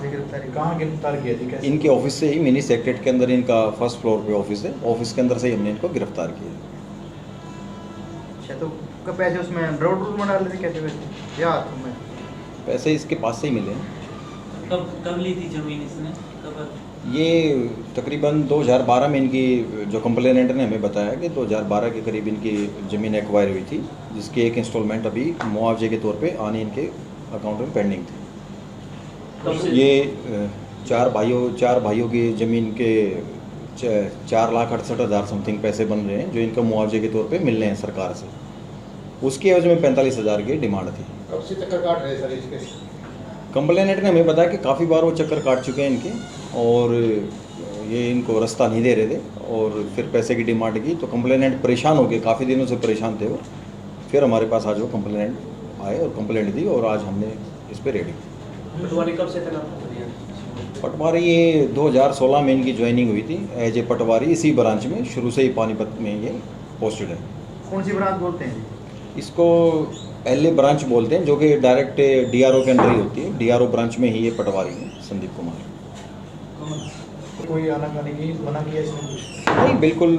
कहाँ गिरफ्तार किया जी? कैसे? इनके ऑफिस से ही, मिनी सेक्रेटरी के अंदर इनका फर्स्ट फ्लोर पे ऑफिस है, ऑफिस के अंदर से ही हमने इनको गिरफ्तार किया। अच्छा, तो कब पैसे उसमें रोड रूल में डाल रहे थे कैसे वैसे या हाथों में? पैसे इसके पास से ही मिले हैं। कब ली थी जमीन इसने कब? ये तकरीबन 2012 में इनकी जो कंप्लेनेंट ने हमें बताया कि 2012 के करीब इनकी ज़मीन एक्वायर हुई थी, जिसकी एक इंस्टॉलमेंट अभी मुआवजे के तौर पे आनी इनके अकाउंट में पेंडिंग थी। ये चार भाइयों की ज़मीन के 4,68,000 समथिंग पैसे बन रहे हैं जो इनका मुआवजे के तौर पे मिल रहे हैं सरकार से। उसके एवज में 45,000 की डिमांड थी। कब से चक्कर काट रहे सर इसके? कंप्लेनेंट ने हमें बताया कि काफ़ी बार वो चक्कर काट चुके हैं इनके, और ये इनको रास्ता नहीं दे रहे थे और फिर पैसे की डिमांड की, तो कंप्लेनेंट परेशान हो गए, काफ़ी दिनों से परेशान थे वो। फिर हमारे पास आज वो कंप्लेनेंट आए और कंप्लेंट दी और आज हमने इस पर रेडी की। पटवारी कब से थे? पटवारी ये 2016 में इनकी ज्वाइनिंग हुई थी एज ए पटवारी इसी ब्रांच में, शुरू से ही पानीपत में ये पोस्टेड है। कौन सी ब्रांच बोलते हैं? इसको पहले ब्रांच बोलते हैं, जो कि डायरेक्ट डीआरओ के अंदर ही होती है। डीआरओ ब्रांच में ही ये पटवारी है संदीप कुमार। कोई आनाकानी की मना किया इसने कुछ? नहीं, बिल्कुल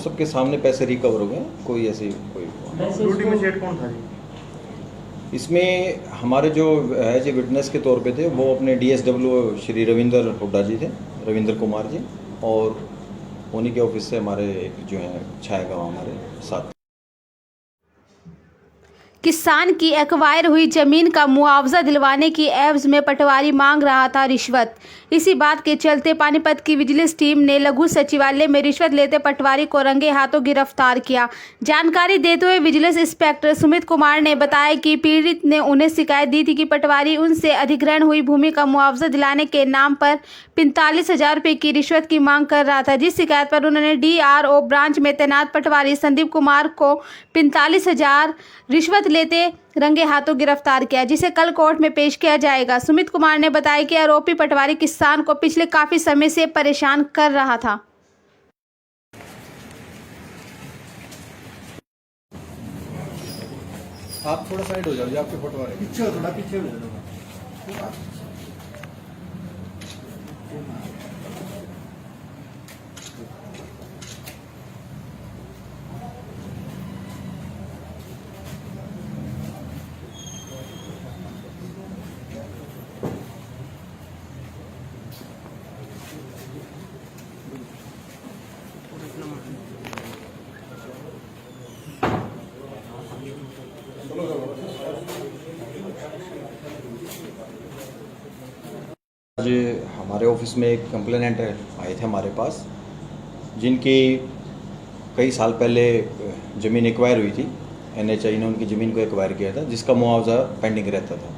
सबके सामने पैसे रिकवर हो गए, कोई ऐसी कोई वैसे ड्यूटी में उसको- सेठ कौन था जी? इसमें हमारे जो एज ए विटनेस के तौर पे थे वो अपने डीएसडब्ल्यू श्री रविंदर हुड्डा जी थे, रविंदर कुमार जी, और उन्हीं के ऑफिस से हमारे एक जो है छायागांव हमारे साथ। किसान की एक्वायर हुई जमीन का मुआवजा दिलवाने की एवज में पटवारी मांग रहा था रिश्वत। इसी बात के चलते पानीपत की विजिलेंस टीम ने लघु सचिवालय में रिश्वत लेते पटवारी को रंगे हाथों गिरफ्तार किया। जानकारी देते हुए विजिलेंस इंस्पेक्टर सुमित कुमार ने बताया कि पीड़ित ने उन्हें शिकायत दी थी कि पटवारी उनसे अधिग्रहण हुई भूमि का मुआवजा दिलाने के नाम पर 45,000 रुपये की रिश्वत की मांग कर रहा था, जिस शिकायत पर उन्होंने डीआरओ ब्रांच में तैनात पटवारी संदीप कुमार को 45,000 रिश्वत लेते रंगे हाथों गिरफ्तार किया, जिसे कल कोर्ट में पेश किया जाएगा। सुमित कुमार ने बताया कि आरोपी पटवारी किसान को पिछले काफी समय से परेशान कर रहा था। आप थोड़ा साइड हो जाओ, ये आपके पटवारी पीछे हो, थोड़ा पीछे हो जाओ। आज हमारे ऑफिस में एक कंप्लेनेंट आए थे हमारे पास, जिनकी कई साल पहले ज़मीन एक्वायर हुई थी। एनएचआई ने उनकी ज़मीन को एक्वायर किया था, जिसका मुआवजा पेंडिंग रहता था।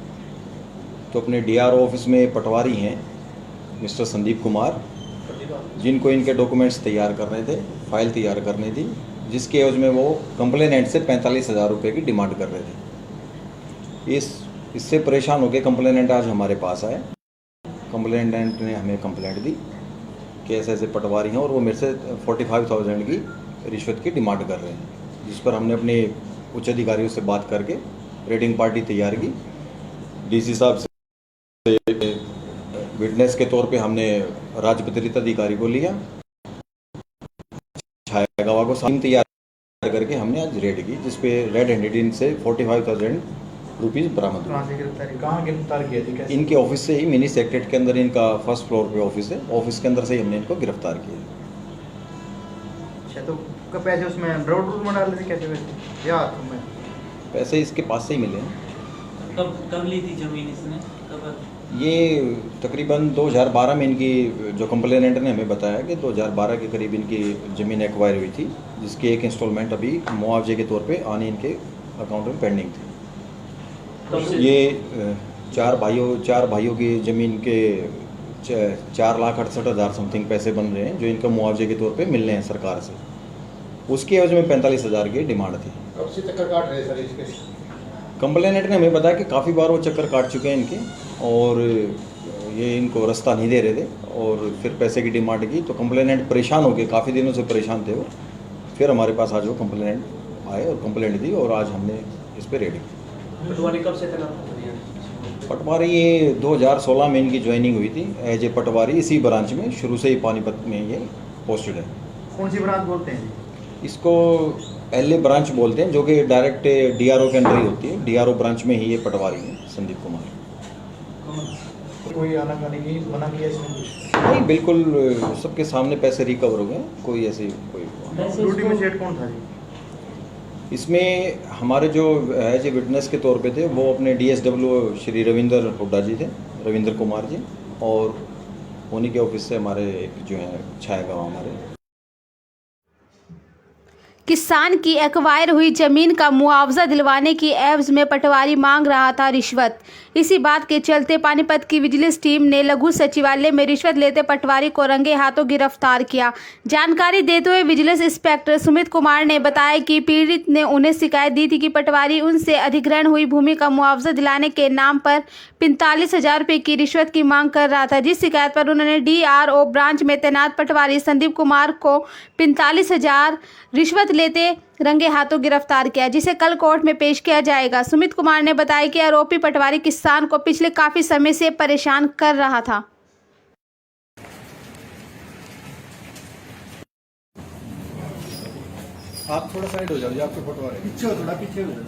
तो अपने डीआरओ ऑफिस में पटवारी हैं मिस्टर संदीप कुमार, जिनको इनके डॉक्यूमेंट्स तैयार करने थे, फाइल तैयार करनी थी, जिसके एवज में वो कंप्लेनेंट से 45,000 रुपये की डिमांड कर रहे थे। इससे परेशान होकर कंप्लेनेंट आज हमारे पास आए। कंप्लेनेंट ने हमें कंप्लेंट दी कि ऐसे ऐसे पटवारी हैं और वो मेरे से 45,000 की रिश्वत की डिमांड कर रहे हैं, जिस पर हमने अपने उच्च अधिकारियों से बात करके रेडिंग पार्टी तैयार की। डीसी साहब से विटनेस के तौर पे हमने राजपत्रित अधिकारी को लिया, छायागावा को साइन तैयार करके हमने आज रेड की, जिसपे रेड हैंडेड इनसे 45,000 रुपीज़ बरामद हुए। कहाँ से गिरफ्तारी? कहाँ गिरफ्तार किया थी? कैसे? इनके ऑफिस से ही, मिनी सेक्रेटरी के अंदर इनका फर्स्ट फ्लोर पे ऑफिस है, ऑफिस के अंदर से ही हमने इनको गिरफ्तार किया। अच्छा, तो कब पैसे उसमें ब्रोड में डाल रहे थे, कैसे वैसे या हाथों में? पैसे इसके पास से ही मिले हैं। कब ली थी जमीन इसने? कब? ये तकरीबन 2012 में इनकी जो कंप्लेनेंट ने हमें बताया कि 2012 के करीब इनकी ज़मीन एक्वायर हुई थी, जिसकी एक इंस्टॉलमेंट अभी मुआवजे के तौर पे आने इनके अकाउंट में पेंडिंग थी। ये चार भाइयों की ज़मीन के 4,68,000 समथिंग पैसे बन रहे हैं, जो इनका मुआवजे के तौर पे मिलने हैं सरकार से। उसकी एवज में 45,000 की डिमांड थी। कब से चक्कर काट रहे सर इसके? कंप्लेनेंट ने हमें बताया कि काफ़ी बार वो चक्कर काट चुके हैं इनके, और ये इनको रास्ता नहीं दे रहे थे, और फिर पैसे की डिमांड की। तो कंप्लेनेंट परेशान हो गए, काफ़ी दिनों से परेशान थे वो। फिर हमारे पास आज वो कंप्लेनेंट आए और कंप्लेंट दी, और आज हमने इस पर रेड की। पटवारी कब से तैनात? पटवारी ये 2016 में इनकी ज्वाइनिंग हुई थी एज ए पटवारी, इसी ब्रांच में शुरू से ही पानीपत में ये पोस्टेड है। कौन सी ब्रांच बोलते हैं जी? इसको पहले ब्रांच बोलते हैं, जो कि डायरेक्ट डीआरओ के अंदर ही होती है। डीआरओ ब्रांच में ही ये पटवारी है संदीप कुमार। कोई आनाकानी की मना किया इसने कुछ? नहीं, बिल्कुल सबके सामने पैसे रिकवर हो गए, कोई ऐसी कोई वैसे ड्यूटी में उसको- सेठ कौन था जी? इसमें हमारे जो एज ए विटनेस के तौर पे थे वो अपने डीएसडब्ल्यू श्री रविंदर हुड्डा जी थे, रविंदर कुमार जी, और उन्हीं के ऑफिस से हमारे एक जो है छायागांव हमारे। किसान की एक्वायर हुई जमीन का मुआवजा दिलवाने की एवज में पटवारी मांग रहा था रिश्वत। इसी बात के चलते पानीपत की विजिलेंस टीम ने लघु सचिवालय में रिश्वत लेते पटवारी को रंगे हाथों गिरफ्तार किया। जानकारी देते हुए विजिलेंस इंस्पेक्टर सुमित कुमार ने बताया कि पीड़ित ने उन्हें शिकायत दी थी कि पटवारी उनसे अधिग्रहण हुई भूमि का मुआवजा दिलाने के नाम पर 45,000 रुपये की रिश्वत की मांग कर रहा था, जिस शिकायत पर उन्होंने डीआरओ ब्रांच में तैनात पटवारी संदीप कुमार को 45,000 रिश्वत लेते रंगे हाथों गिरफ्तार किया, जिसे कल कोर्ट में पेश किया जाएगा। सुमित कुमार ने बताया कि आरोपी पटवारी किसान को पिछले काफी समय से परेशान कर रहा था। आप थोड़ा साइड हो जाओ, आपके पटवारी पीछे हो, थोड़ा पीछे हो जाओ।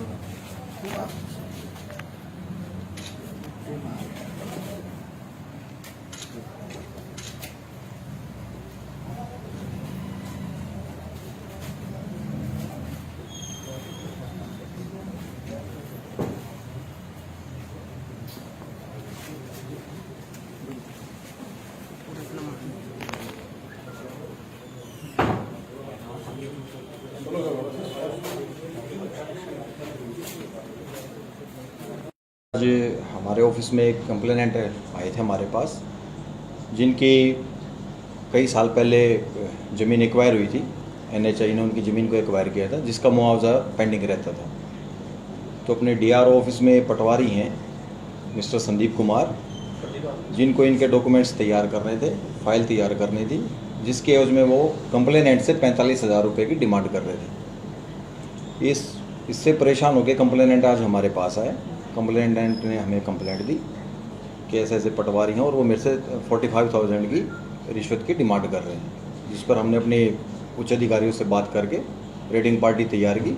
आज हमारे ऑफिस में एक कंप्लेनेंट आए थे हमारे पास, जिनकी कई साल पहले ज़मीन एक्वायर हुई थी। NHI ने उनकी ज़मीन को एक्वायर किया था, जिसका मुआवजा पेंडिंग रहता था। तो अपने DRO ऑफिस में पटवारी हैं मिस्टर संदीप कुमार, जिनको इनके डॉक्यूमेंट्स तैयार करने थे, फाइल तैयार करनी थी, जिसके एवज में वो कंप्लेनेंट से 45,000 रुपये की डिमांड कर रहे थे। इससे परेशान होकर कंप्लेनेंट आज हमारे पास आए। कंप्लेनेंट ने हमें कंप्लेंट दी कि ऐसे ऐसे पटवारी हैं और वो मेरे से 45,000 की रिश्वत की डिमांड कर रहे हैं, जिस पर हमने अपने उच्च अधिकारियों से बात करके रेडिंग पार्टी तैयार की।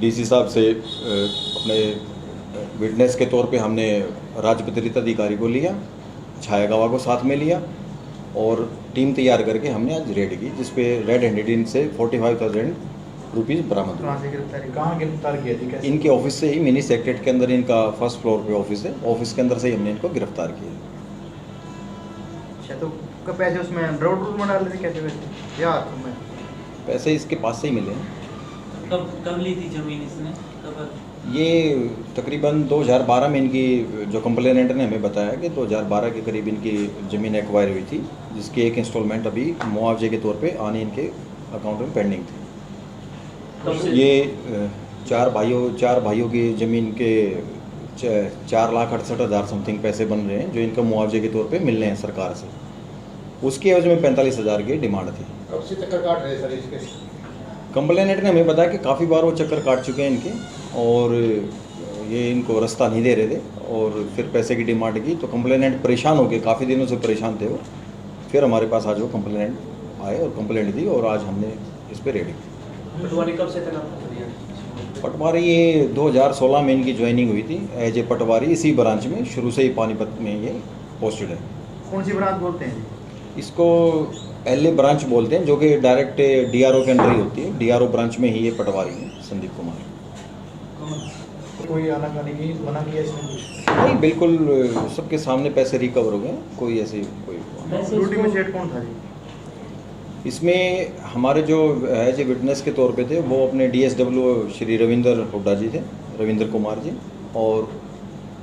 DC साहब से अपने विटनेस के तौर पे हमने राजपत्रित अधिकारी को लिया, छाया गवाह को साथ में लिया और टीम तैयार करके हमने आज रेड की, जिस पे रेड हैंडेड इनसे 45,000 रुपीज़ बरामद हुआ। कहाँ गिरफ्तार किया जी? कैसे? इनके ऑफिस से ही, मिनी सेक्रेटरी के अंदर इनका फर्स्ट फ्लोर पे ऑफिस है, ऑफिस के अंदर से ही हमने इनको गिरफ्तार किया। अच्छा, तो कब पैसे उसमें रोड रूल में डाल रहे थे, कैसे वैसे या हाथ में? पैसे इसके पास से ही मिले हैं। कब ली थी जमीन इसने? कब? ये तकरीबन 2012 में इनकी, जो कंप्लेनेंट ने हमें बताया कि 2012 के करीब इनकी ज़मीन एक्वायर हुई थी, जिसकी एक इंस्टॉलमेंट अभी मुआवजे के तौर पे आने इनके अकाउंट में पेंडिंग थी। ये चार भाइयों की ज़मीन के 4,68,000 समथिंग पैसे बन रहे हैं, जो इनका मुआवजे के तौर पे मिलने हैं सरकार से। उसके एवज में 45,000 की डिमांड थी। कब से चक्कर काट रहे सर इसके? कंप्लेनेंट ने हमें बताया कि काफ़ी बार वो चक्कर काट चुके हैं इनके, और ये इनको रास्ता नहीं दे रहे थे और फिर पैसे की डिमांड की। तो कंप्लेनेंट परेशान हो गए, काफ़ी दिनों से परेशान थे वो। फिर हमारे पास आज वो कंप्लेनेंट आए और कंप्लेंट दी और आज हमने इस पर रेड की। पटवारी कब से थे? पटवारी ये 2016 में इनकी ज्वाइनिंग हुई थी एज ए पटवारी, इसी ब्रांच में शुरू से ही पानीपत में ये पोस्टेड है। कौन सी ब्रांच बोलते हैं? इसको LA ब्रांच बोलते हैं, जो कि डायरेक्ट DRO के अंडर ही होती है। DRO ब्रांच में ही ये पटवारी हैं संदीप कुमार। कोई आनाकानी की मना किया इसने? नहीं, बिल्कुल सबके सामने पैसे रिकवर हो गए, कोई ऐसी कोई। ड्यूटी में सेट कौन था जी? इसमें हमारे जो एज ए विटनेस के तौर पे थे, वो अपने DSW श्री रविंदर हुड्डा जी थे, रविंदर कुमार जी, और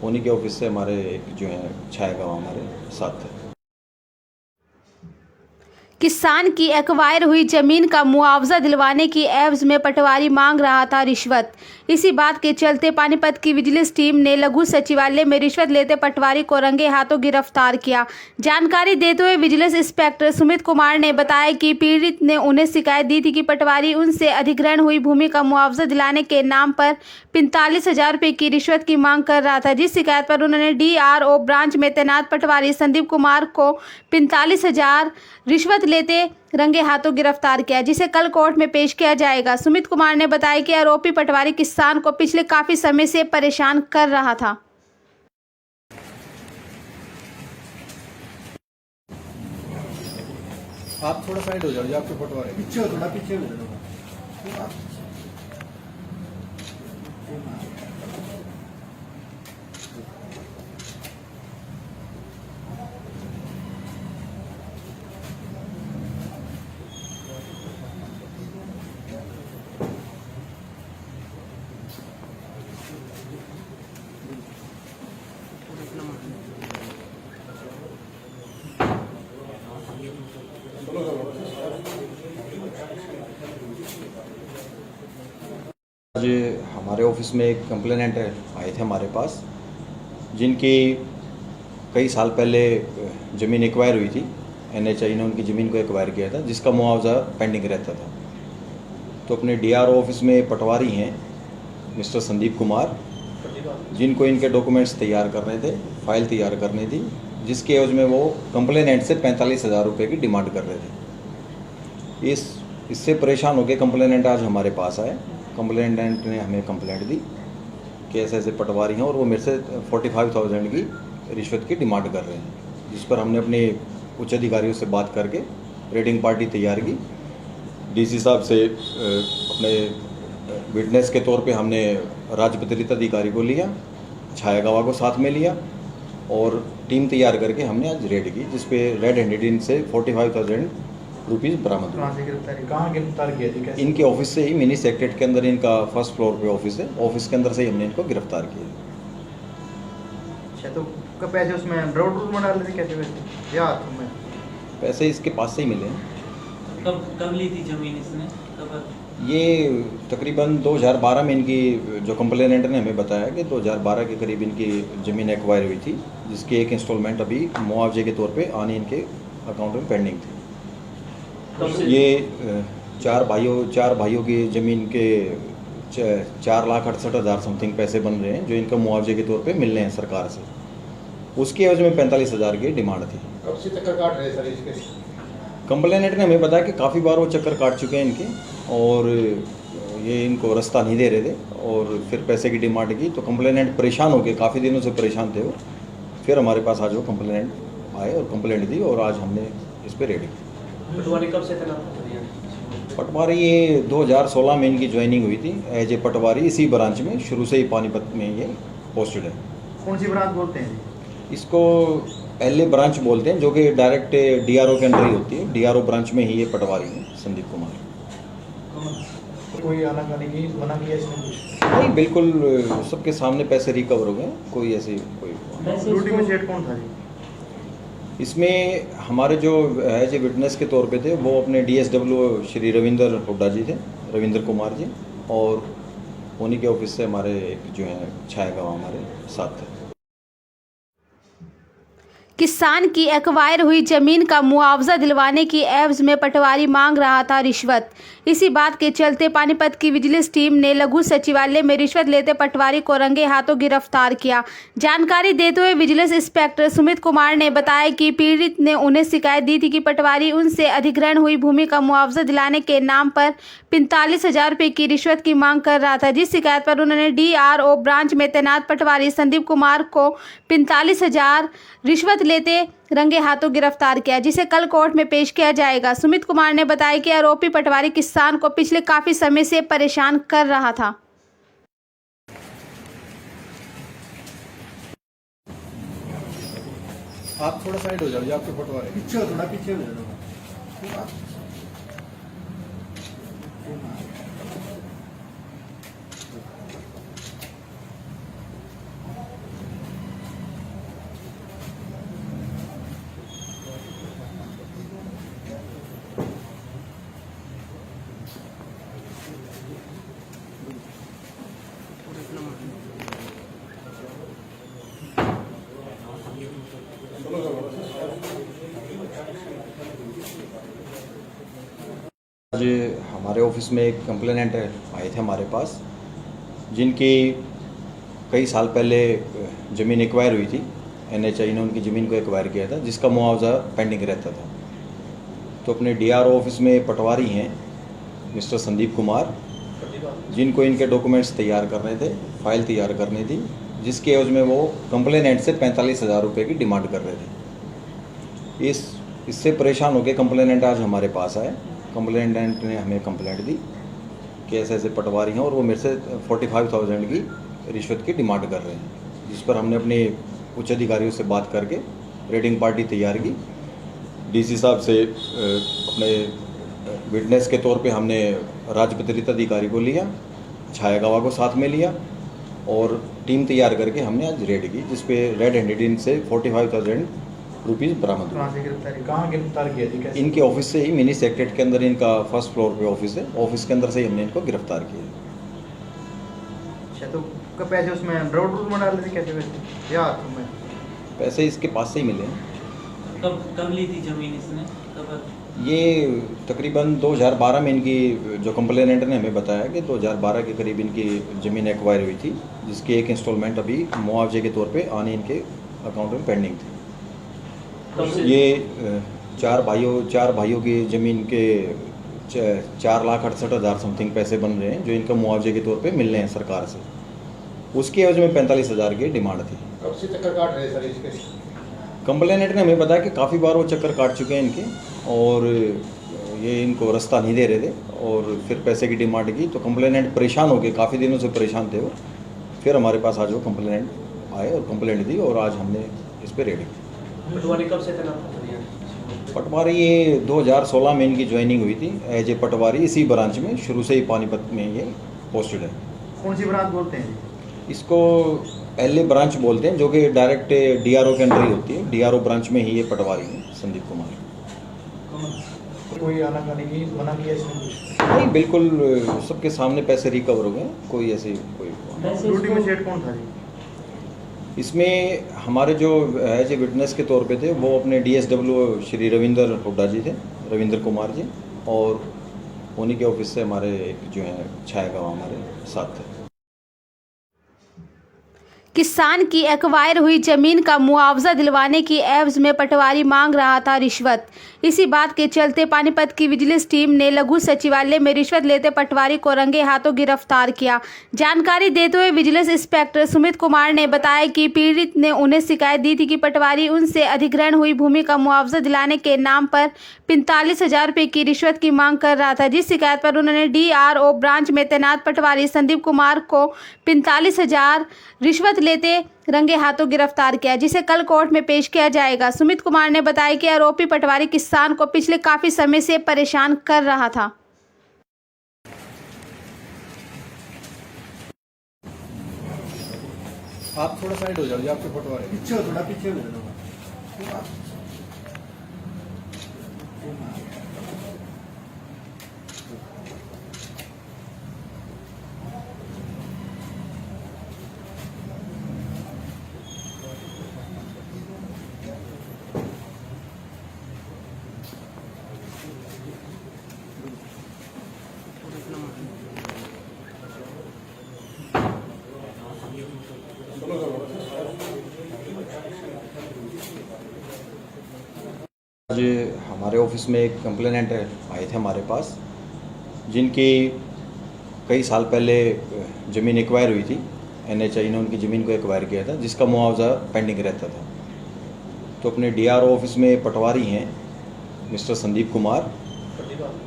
उन्हीं के ऑफिस से हमारे एक जो है छाया गवाह हमारे साथ थे। किसान की एक्वायर हुई जमीन का मुआवजा दिलवाने की एवज में पटवारी मांग रहा था रिश्वत। इसी बात के चलते पानीपत की विजिलेंस टीम ने लघु सचिवालय में रिश्वत लेते पटवारी को रंगे हाथों गिरफ्तार किया। जानकारी देते हुए विजिलेंस इंस्पेक्टर सुमित कुमार ने बताया कि पीड़ित ने उन्हें शिकायत दी थी कि पटवारी उनसे अधिग्रहण हुई भूमि का मुआवजा दिलाने के नाम पर 45,000 रुपये की रिश्वत की मांग कर रहा था, जिस शिकायत पर उन्होंने DRO ब्रांच में तैनात पटवारी संदीप कुमार को 45,000 रिश्वत लेते रंगे हाथों गिरफ्तार किया, जिसे कल कोर्ट में पेश किया जाएगा। सुमित कुमार ने बताया कि आरोपी पटवारी किसान को पिछले काफी समय से परेशान कर रहा था। आप थोड़ा साइड हो जाओ, आपके पटवारी पीछे हो, थोड़ा पीछे हो जाओ। आज हमारे ऑफिस में एक कंप्लेनेंट आए थे हमारे पास, जिनकी कई साल पहले ज़मीन एक्वायर हुई थी। NHI ने उनकी ज़मीन को एक्वायर किया था, जिसका मुआवजा पेंडिंग रहता था। तो अपने डीआरओ ऑफिस में पटवारी हैं मिस्टर संदीप कुमार, जिनको इनके डॉक्यूमेंट्स तैयार करने थे, फाइल तैयार करनी थी, जिसके एवज में वो कंप्लेनेंट से 45,000 रुपये की डिमांड कर रहे थे। इससे परेशान होकर कंप्लेनेंट आज हमारे पास आए। कंप्लेनेंट ने हमें कंप्लेंट दी कि ऐसे ऐसे पटवारी हैं और वो मेरे से 45,000 की रिश्वत की डिमांड कर रहे हैं, जिस पर हमने अपने उच्च अधिकारियों से बात करके रेडिंग पार्टी तैयार की। डीसी साहब से अपने विटनेस के तौर पे हमने राजपत्रित अधिकारी को लिया, छाया गवाह को साथ में लिया और टीम तैयार करके हमने आज रेड की, जिसपे रेड हैंडेड इनसे 45,000 रुपीज़ बरामद हुए। कहाँ गिरफ्तार किया थी, कैसे? इनके ऑफिस से ही, मिनी सेक्रेटरी के अंदर इनका फर्स्ट फ्लोर पे ऑफिस है, ऑफिस के अंदर से ही हमने इनको गिरफ्तार किया। अच्छा, तो कब पैसे उसमें ब्राउड रूल में डाल रहे थे, कैसे वैसे या हाथों में? पैसे इसके पास से ही मिले हैं। कब ली थी जमीन इसने, कब? ये तकरीबन 2012 में इनकी, जो कंप्लेनेंट ने हमें बताया कि 2012 के करीब इनकी ज़मीन एक्वायर हुई थी, जिसकी एक इंस्टॉलमेंट अभी मुआवजे के तौर पे आनी इनके अकाउंट में पेंडिंग थी। ये चार भाइयों की ज़मीन के 4,68,000 समथिंग पैसे बन रहे हैं, जो इनका मुआवजे के तौर पे मिल रहे हैं सरकार से। उसके एवज में 45,000 की डिमांड थी। कब से चक्कर काट रहे सर इसके? कंप्लेनेंट ने हमें बताया कि काफ़ी बार वो चक्कर काट चुके हैं इनके, और ये इनको रास्ता नहीं दे रहे थे और फिर पैसे की डिमांड की, तो कंप्लेनेंट परेशान हो गए, काफ़ी दिनों से परेशान थे वो। फिर हमारे पास आज वो कंप्लेनेंट आए और कंप्लेंट दी और आज हमने इस पर रेडी की। पटवारी कब से थे? पटवारी ये 2016 में इनकी ज्वाइनिंग हुई थी एज ए पटवारी, इसी ब्रांच में शुरू से ही पानीपत में ये पोस्टेड है। कौन सी ब्रांच बोलते हैं? इसको LA ब्रांच बोलते हैं, जो कि डायरेक्ट DRO के अंडर ही होती है। DRO ब्रांच में ही ये पटवारी हैं संदीप कुमार। कोई आनाकानी की मना किया इसने कुछ? नहीं, बिल्कुल सबके सामने पैसे रिकवर हो गए, कोई ऐसी कोई। ड्यूटी में सेट कौन था जी? इसमें हमारे जो एज ए विटनेस के तौर पे थे, वो अपने DSW श्री रविंदर हुड्डा जी थे, रविंदर कुमार जी, और उन्हीं के ऑफिस से हमारे एक जो है छाया गवाह हमारे साथ थे। किसान की एक्वायर हुई जमीन का मुआवजा दिलवाने की एवज में पटवारी मांग रहा था रिश्वत। इसी बात के चलते पानीपत की विजिलेंस टीम ने लघु सचिवालय में रिश्वत लेते पटवारी को रंगे हाथों गिरफ्तार किया। जानकारी देते हुए विजिलेंस इंस्पेक्टर सुमित कुमार ने बताया कि पीड़ित ने उन्हें शिकायत दी थी कि पटवारी उनसे अधिग्रहण हुई भूमि का मुआवजा दिलाने के नाम पर 45,000 रुपये की रिश्वत की मांग कर रहा था, जिस शिकायत पर उन्होंने DRO ब्रांच में तैनात पटवारी संदीप कुमार को 45,000 रिश्वत लेते रंगे हाथों गिरफ्तार किया, जिसे कल कोर्ट में पेश किया जाएगा। सुमित कुमार ने बताया कि आरोपी पटवारी किसान को पिछले काफी समय से परेशान कर रहा था। आप थोड़ा साइड हो जाओ, आपके पटवारी पीछे हो, थोड़ा पीछे हो जाओ। आज हमारे ऑफिस में एक कंप्लेनेंट आए थे हमारे पास, जिनकी कई साल पहले ज़मीन एक्वायर हुई थी। NHI ने उनकी ज़मीन को एक्वायर किया था, जिसका मुआवजा पेंडिंग रहता था। तो अपने DRO ऑफिस में पटवारी हैं मिस्टर संदीप कुमार, जिनको इनके डॉक्यूमेंट्स तैयार करने थे, फाइल तैयार करनी थी, जिसके एवज में वो कंप्लेनेंट से 45,000 रुपये की डिमांड कर रहे थे। इससे परेशान होकर कंप्लेनेंट आज हमारे पास आए। कंप्लेनेंट ने हमें कंप्लेंट दी कि ऐसे ऐसे पटवारी हैं और वो मेरे से 45,000 की रिश्वत की डिमांड कर रहे हैं, जिस पर हमने अपने उच्च अधिकारियों से बात करके रेडिंग पार्टी तैयार की। डीसी साहब से अपने विटनेस के तौर पे हमने राजपत्रित अधिकारी को लिया, छाया गवाह को साथ में लिया और टीम तैयार करके हमने आज रेड की, जिसपे रेड हैंडेड इनसे 45,000 रुपीज़ बरामद हुए। कहाँ गिरफ्तार किया थी, कैसे? इनके ऑफिस से ही, मिनी सेक्रेटरी के अंदर इनका फर्स्ट फ्लोर पे ऑफिस है, ऑफिस के अंदर से ही हमने इनको गिरफ्तार किया। अच्छा, तो कब पैसे उसमें ब्राउड रूल में डाल रहे थे, कैसे वैसे या हाथों में? पैसे इसके पास से ही मिले हैं। कब ली थी जमीन इसने, कब? ये तकरीबन 2012 में इनकी जो कंप्लेनेंट ने हमें बताया कि 2012 के करीब इनकी ज़मीन एक्वायर हुई थी, जिसकी एक इंस्टॉलमेंट अभी मुआवजे के तौर पे आने इनके अकाउंट में पेंडिंग थी। ये चार भाइयों की ज़मीन के 4,68,000 समथिंग पैसे बन रहे हैं, जो इनका मुआवजे के तौर पे मिल रहे हैं सरकार से। उसके एवज में 45,000 की डिमांड थी। कब से चक्कर काट रहे हैं सर इसके? कंप्लेनेंट ने हमें बताया कि काफ़ी बार वो चक्कर काट चुके हैं इनके, और ये इनको रास्ता नहीं दे रहे थे और फिर पैसे की डिमांड की, तो कंप्लेनेंट परेशान हो गए, काफ़ी दिनों से परेशान थे वो। फिर हमारे पास आज वो कंप्लेनेंट आए और कंप्लेंट दी और आज हमने इस पर रेड की। पटवारी कब से तैनात? पटवारी ये 2016 में इनकी ज्वाइनिंग हुई थी एज ए पटवारी, इसी ब्रांच में शुरू से ही पानीपत में ये पोस्टेड है। कौन सी ब्रांच बोलते हैं? इसको LA ब्रांच बोलते हैं, जो कि डायरेक्ट DRO के अंडर ही होती है। DRO ब्रांच में ही ये पटवारी हैं संदीप कुमार। कोई आना खाने की मना किया इसने? नहीं, बिल्कुल सबके सामने पैसे रिकवर हो गए, कोई ऐसे कोई ड्यूटी में सेट कौन था जी? इसमें हमारे जो एज ए विटनेस के तौर पे थे वो अपने DSW श्री रविंदर हुड्डा जी थे, रविंदर कुमार जी, और उन्हीं के ऑफिस से हमारे एक जो है छायागांव हमारे साथ थे। किसान की एक्वायर हुई जमीन का मुआवजा दिलवाने की एवज में पटवारी मांग रहा था रिश्वत। इसी बात के चलते पानीपत की विजिलेंस टीम ने लघु सचिवालय में रिश्वत लेते पटवारी को रंगे हाथों गिरफ्तार किया। जानकारी देते हुए विजिलेंस इंस्पेक्टर सुमित कुमार ने बताया कि पीड़ित ने उन्हें शिकायत दी थी कि पटवारी उनसे अधिग्रहण हुई भूमि का मुआवजा दिलाने के नाम पर 45,000 रुपये की रिश्वत की मांग कर रहा था, जिस शिकायत पर उन्होंने DRO ब्रांच में तैनात पटवारी संदीप कुमार को 45,000 रिश्वत लेते रंगे हाथों गिरफ्तार किया, जिसे कल कोर्ट में पेश किया जाएगा। सुमित कुमार ने बताया कि आरोपी पटवारी किसान को पिछले काफी समय से परेशान कर रहा था। आप थोड़ा साइड हो जाओ, आपके पटवारी पीछे हो, थोड़ा पीछे हो जाओ। आज हमारे ऑफिस में एक कंप्लेनेंट आए थे हमारे पास, जिनकी कई साल पहले ज़मीन एक्वायर हुई थी। NHI ने उनकी ज़मीन को एक्वायर किया था, जिसका मुआवजा पेंडिंग रहता था। तो अपने DRO ऑफिस में पटवारी हैं मिस्टर संदीप कुमार,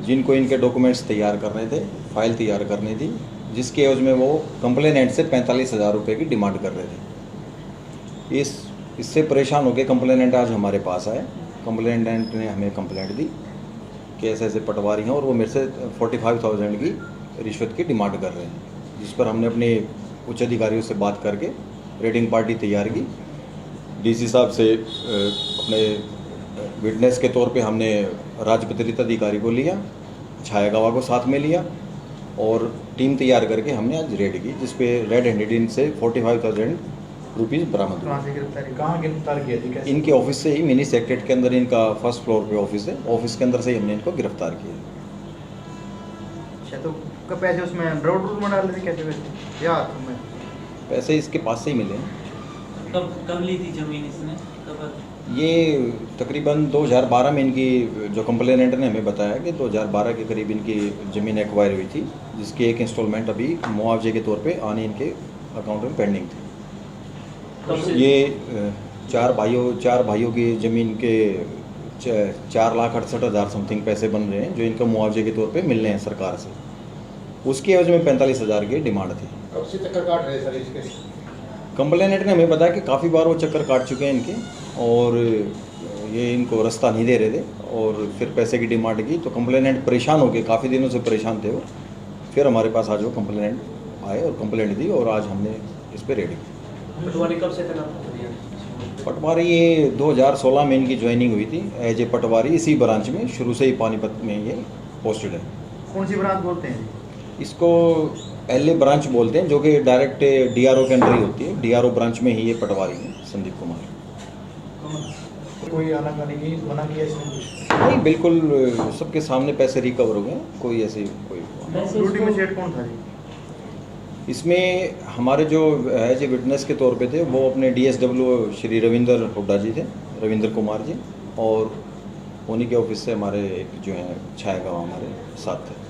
जिनको इनके डॉक्यूमेंट्स तैयार करने थे, फाइल तैयार करनी थी, जिसके एवज में वो कंप्लेनेंट से 45,000 रुपये की डिमांड कर रहे थे। इससे परेशान होकर कंप्लेनेंट आज हमारे पास आए। कंप्लेनेंट ने हमें कंप्लेंट दी कि ऐसे ऐसे पटवारी हैं और वो मेरे से 45,000 की रिश्वत की डिमांड कर रहे हैं, जिस पर हमने अपने उच्च अधिकारियों से बात करके रेडिंग पार्टी तैयार की। DC साहब से अपने विटनेस के तौर पे हमने राजपत्रित अधिकारी को लिया, छायागावा को साथ में लिया और टीम तैयार करके हमने आज रेड की, जिस पे रेड हैंडेड इनसे 45,000 रुपीज़ बरामद हुआ। कहाँ गिरफ्तार किया थी? कैसे? इनके ऑफिस से ही, मिनी सेक्रेटरी के अंदर इनका फर्स्ट फ्लोर पे ऑफिस है, ऑफिस के अंदर से ही हमने इनको गिरफ्तार किया। अच्छा, तो कब पैसे उसमें ड्रॉ ड्रूल में डाल रहे थे? कैसे पैसे या हाथ में? पैसे इसके पास से ही मिले हैं। कब ली थी जमीन इसने? कब? ये तकरीबन 2012 में इनकी जो कंप्लेनेंट ने हमें बताया कि 2012 के करीब इनकी ज़मीन एक्वायर हुई थी, जिसकी एक इंस्टॉलमेंट अभी मुआवजे के तौर पे आने इनके अकाउंट में पेंडिंग थी। ये चार भाइयों की ज़मीन के 4,68,000 समथिंग पैसे बन रहे हैं, जो इनका मुआवजे के तौर पे मिल रहे हैं सरकार से। उसके एवज में 45,000 की डिमांड थी। कब से चक्कर काट रहे हैं सर इसके? कंप्लेनेंट ने हमें बताया कि काफ़ी बार वो चक्कर काट चुके हैं इनके, और ये इनको रास्ता नहीं दे रहे थे और फिर पैसे की डिमांड की, तो कंप्लेनेंट परेशान हो गए, काफ़ी दिनों से परेशान थे वो। फिर हमारे पास आज वो कंप्लेनेंट आए और कंप्लेंट दी और आज हमने इस पर रेड की। पटवारी कब से तैनात? पटवारी ये 2016 में इनकी ज्वाइनिंग हुई थी एज ए पटवारी, इसी ब्रांच में शुरू से ही पानीपत में ये पोस्टेड है। कौन सी ब्रांच बोलते हैं? इसको LA ब्रांच बोलते हैं, जो कि डायरेक्ट DRO के अंडर ही होती है। DRO ब्रांच में ही ये पटवारी हैं संदीप कुमार। कोई आनाकानी की मना किया इसने कुछ? नहीं, बिल्कुल सबके सामने पैसे रिकवर हो गए, कोई ऐसी कोई वैसे ड्यूटी में इसको- सेठ कौन था जी? इसमें हमारे जो एज ए विटनेस के तौर पे थे वो अपने DSW श्री रविंदर हुड्डा जी थे, रविंद्र कुमार जी, और उन्हीं के ऑफिस से हमारे एक जो है छाया गवाह हमारे साथ थे।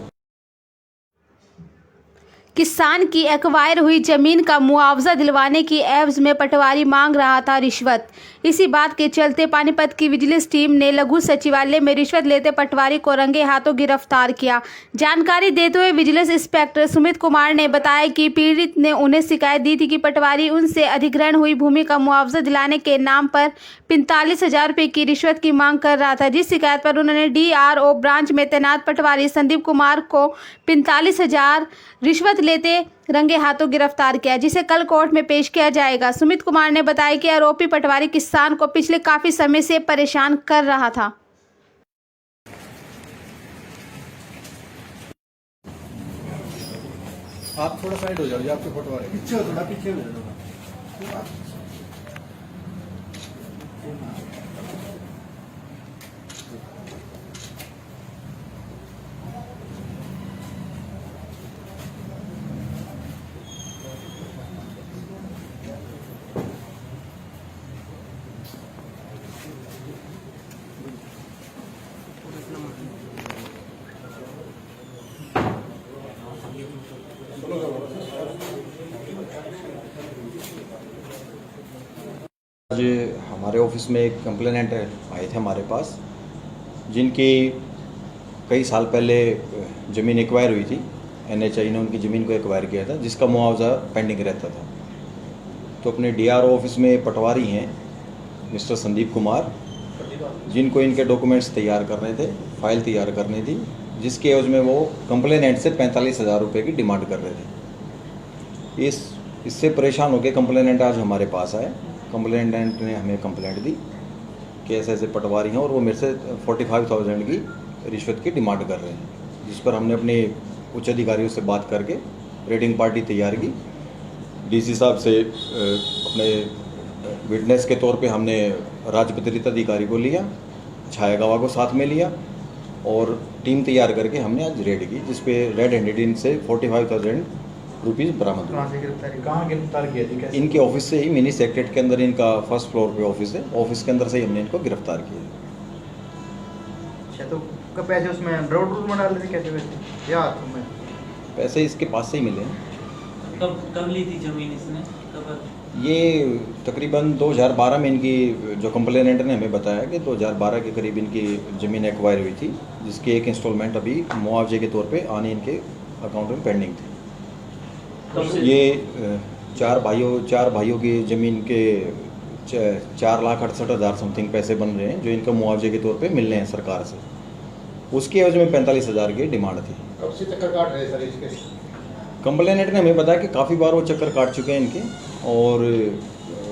किसान की एक्वायर हुई जमीन का मुआवजा दिलवाने की एवज में पटवारी मांग रहा था रिश्वत। इसी बात के चलते पानीपत की विजिलेंस टीम ने लघु सचिवालय में रिश्वत लेते पटवारी को रंगे हाथों गिरफ्तार किया। जानकारी देते हुए विजिलेंस इंस्पेक्टर सुमित कुमार ने बताया कि पीड़ित ने उन्हें शिकायत दी थी कि पटवारी उनसे अधिग्रहण हुई भूमि का मुआवजा दिलाने के नाम पर 45,000 रुपये की रिश्वत की मांग कर रहा था, जिस शिकायत पर उन्होंने DRO ब्रांच में तैनात पटवारी संदीप कुमार को 45,000 रिश्वत लेते रंगे हाथों गिरफ्तार किया, जिसे कल कोर्ट में पेश किया जाएगा। सुमित कुमार ने बताया कि आरोपी पटवारी किसान को पिछले काफी समय से परेशान कर रहा था। आप थोड़ा साइड हो जाओ, ये आपके पटवारी पीछे हो, थोड़ा पीछे हो जाओ। आज हमारे ऑफिस में एक कंप्लेनेंट आए थे हमारे पास, जिनकी कई साल पहले ज़मीन एक्वायर हुई थी। NHI ने उनकी ज़मीन को एक्वायर किया था, जिसका मुआवजा पेंडिंग रहता था। तो अपने DRO ऑफिस में पटवारी हैं मिस्टर संदीप कुमार, जिनको इनके डॉक्यूमेंट्स तैयार करने थे, फाइल तैयार करनी थी, जिसके एवज में वो कंप्लेनेंट से 45,000 रुपये की डिमांड कर रहे थे। इससे परेशान होकर कंप्लेनेंट आज हमारे पास आए। कंप्लेनेंट ने हमें कंप्लेंट दी कि ऐसे ऐसे पटवारी हैं और वो मेरे से 45,000 की रिश्वत की डिमांड कर रहे हैं, जिस पर हमने अपने उच्च अधिकारियों से बात करके रेडिंग पार्टी तैयार की। DC साहब से अपने विटनेस के तौर पे हमने राजपत्रित अधिकारी को लिया, छाया गवाह को साथ में लिया और टीम तैयार करके हमने आज रेड की, जिस पे रेड हैंडेड इनसे 45,000 रुपीज़ बरामद हुए। कहाँ से गिरफ्तारी? कहाँ गिरफ्तार किया जी? कैसे? इनके ऑफिस से ही, मिनी सेक्रेटरीट के अंदर इनका फर्स्ट फ्लोर पे ऑफिस है, ऑफिस के अंदर से ही हमने इनको गिरफ्तार किया। अच्छा, तो कब पैसे उसमें ब्राउड रूल में डाल रहे थे, कैसे वैसे या हाथों में? पैसे इसके पास से ही मिले हैं। कब ली थी जमीन इसने? कब? ये तकरीबन 2012 में इनकी जो कंप्लेनेंट ने हमें बताया कि 2012 के करीब इनकी ज़मीन एक्वायर हुई थी, जिसकी एक इंस्टॉलमेंट अभी मुआवजे के तौर पे आने इनके अकाउंट में पेंडिंग थी। ये चार भाइयों की ज़मीन के 4,68,000 समथिंग पैसे बन रहे हैं, जो इनका मुआवजे के तौर पे मिलने हैं सरकार से। उसकी एवज में 45,000 की डिमांड थी। कब से चक्कर काट रहे सर इसके? कंप्लेनेंट ने हमें बताया कि काफ़ी बार वो चक्कर काट चुके हैं इनके, और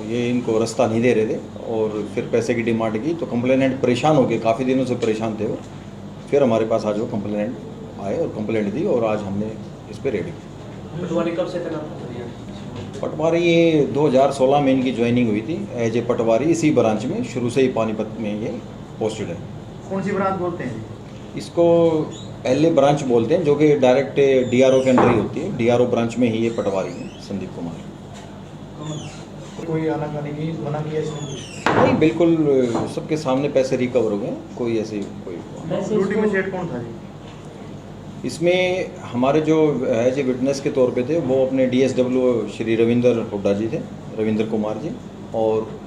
ये इनको रास्ता नहीं दे रहे थे और फिर पैसे की डिमांड की। तो कंप्लेनेंट परेशान हो गए, काफ़ी दिनों से परेशान थे वो। फिर हमारे पास आज वो कंप्लेनेंट आए और कंप्लेंट दी और आज हमने इस पर रेड की। पटवारी कब से तैनात? पटवारी ये 2016 में इनकी ज्वाइनिंग हुई थी एज ए पटवारी, इसी ब्रांच में शुरू से ही पानीपत में ये पोस्टेड है। कौन सी ब्रांच बोलते हैं? इसको LA ब्रांच बोलते हैं, जो कि डायरेक्ट DRO के अंडर ही होती है। DRO ब्रांच में ही ये पटवारी हैं संदीप कुमार। कोई आनाकानी की मना किया इसने कुछ? नहीं, बिल्कुल सबके सामने पैसे रिकवर हो गए, कोई ऐसी कोई वैसे ड्यूटी में इसको- सेठ कौन था जी? इसमें हमारे जो एज ए विटनेस के तौर पे थे वो अपने DSW श्री रविंदर हुड्डा जी थे, रविंद्र कुमार जी, और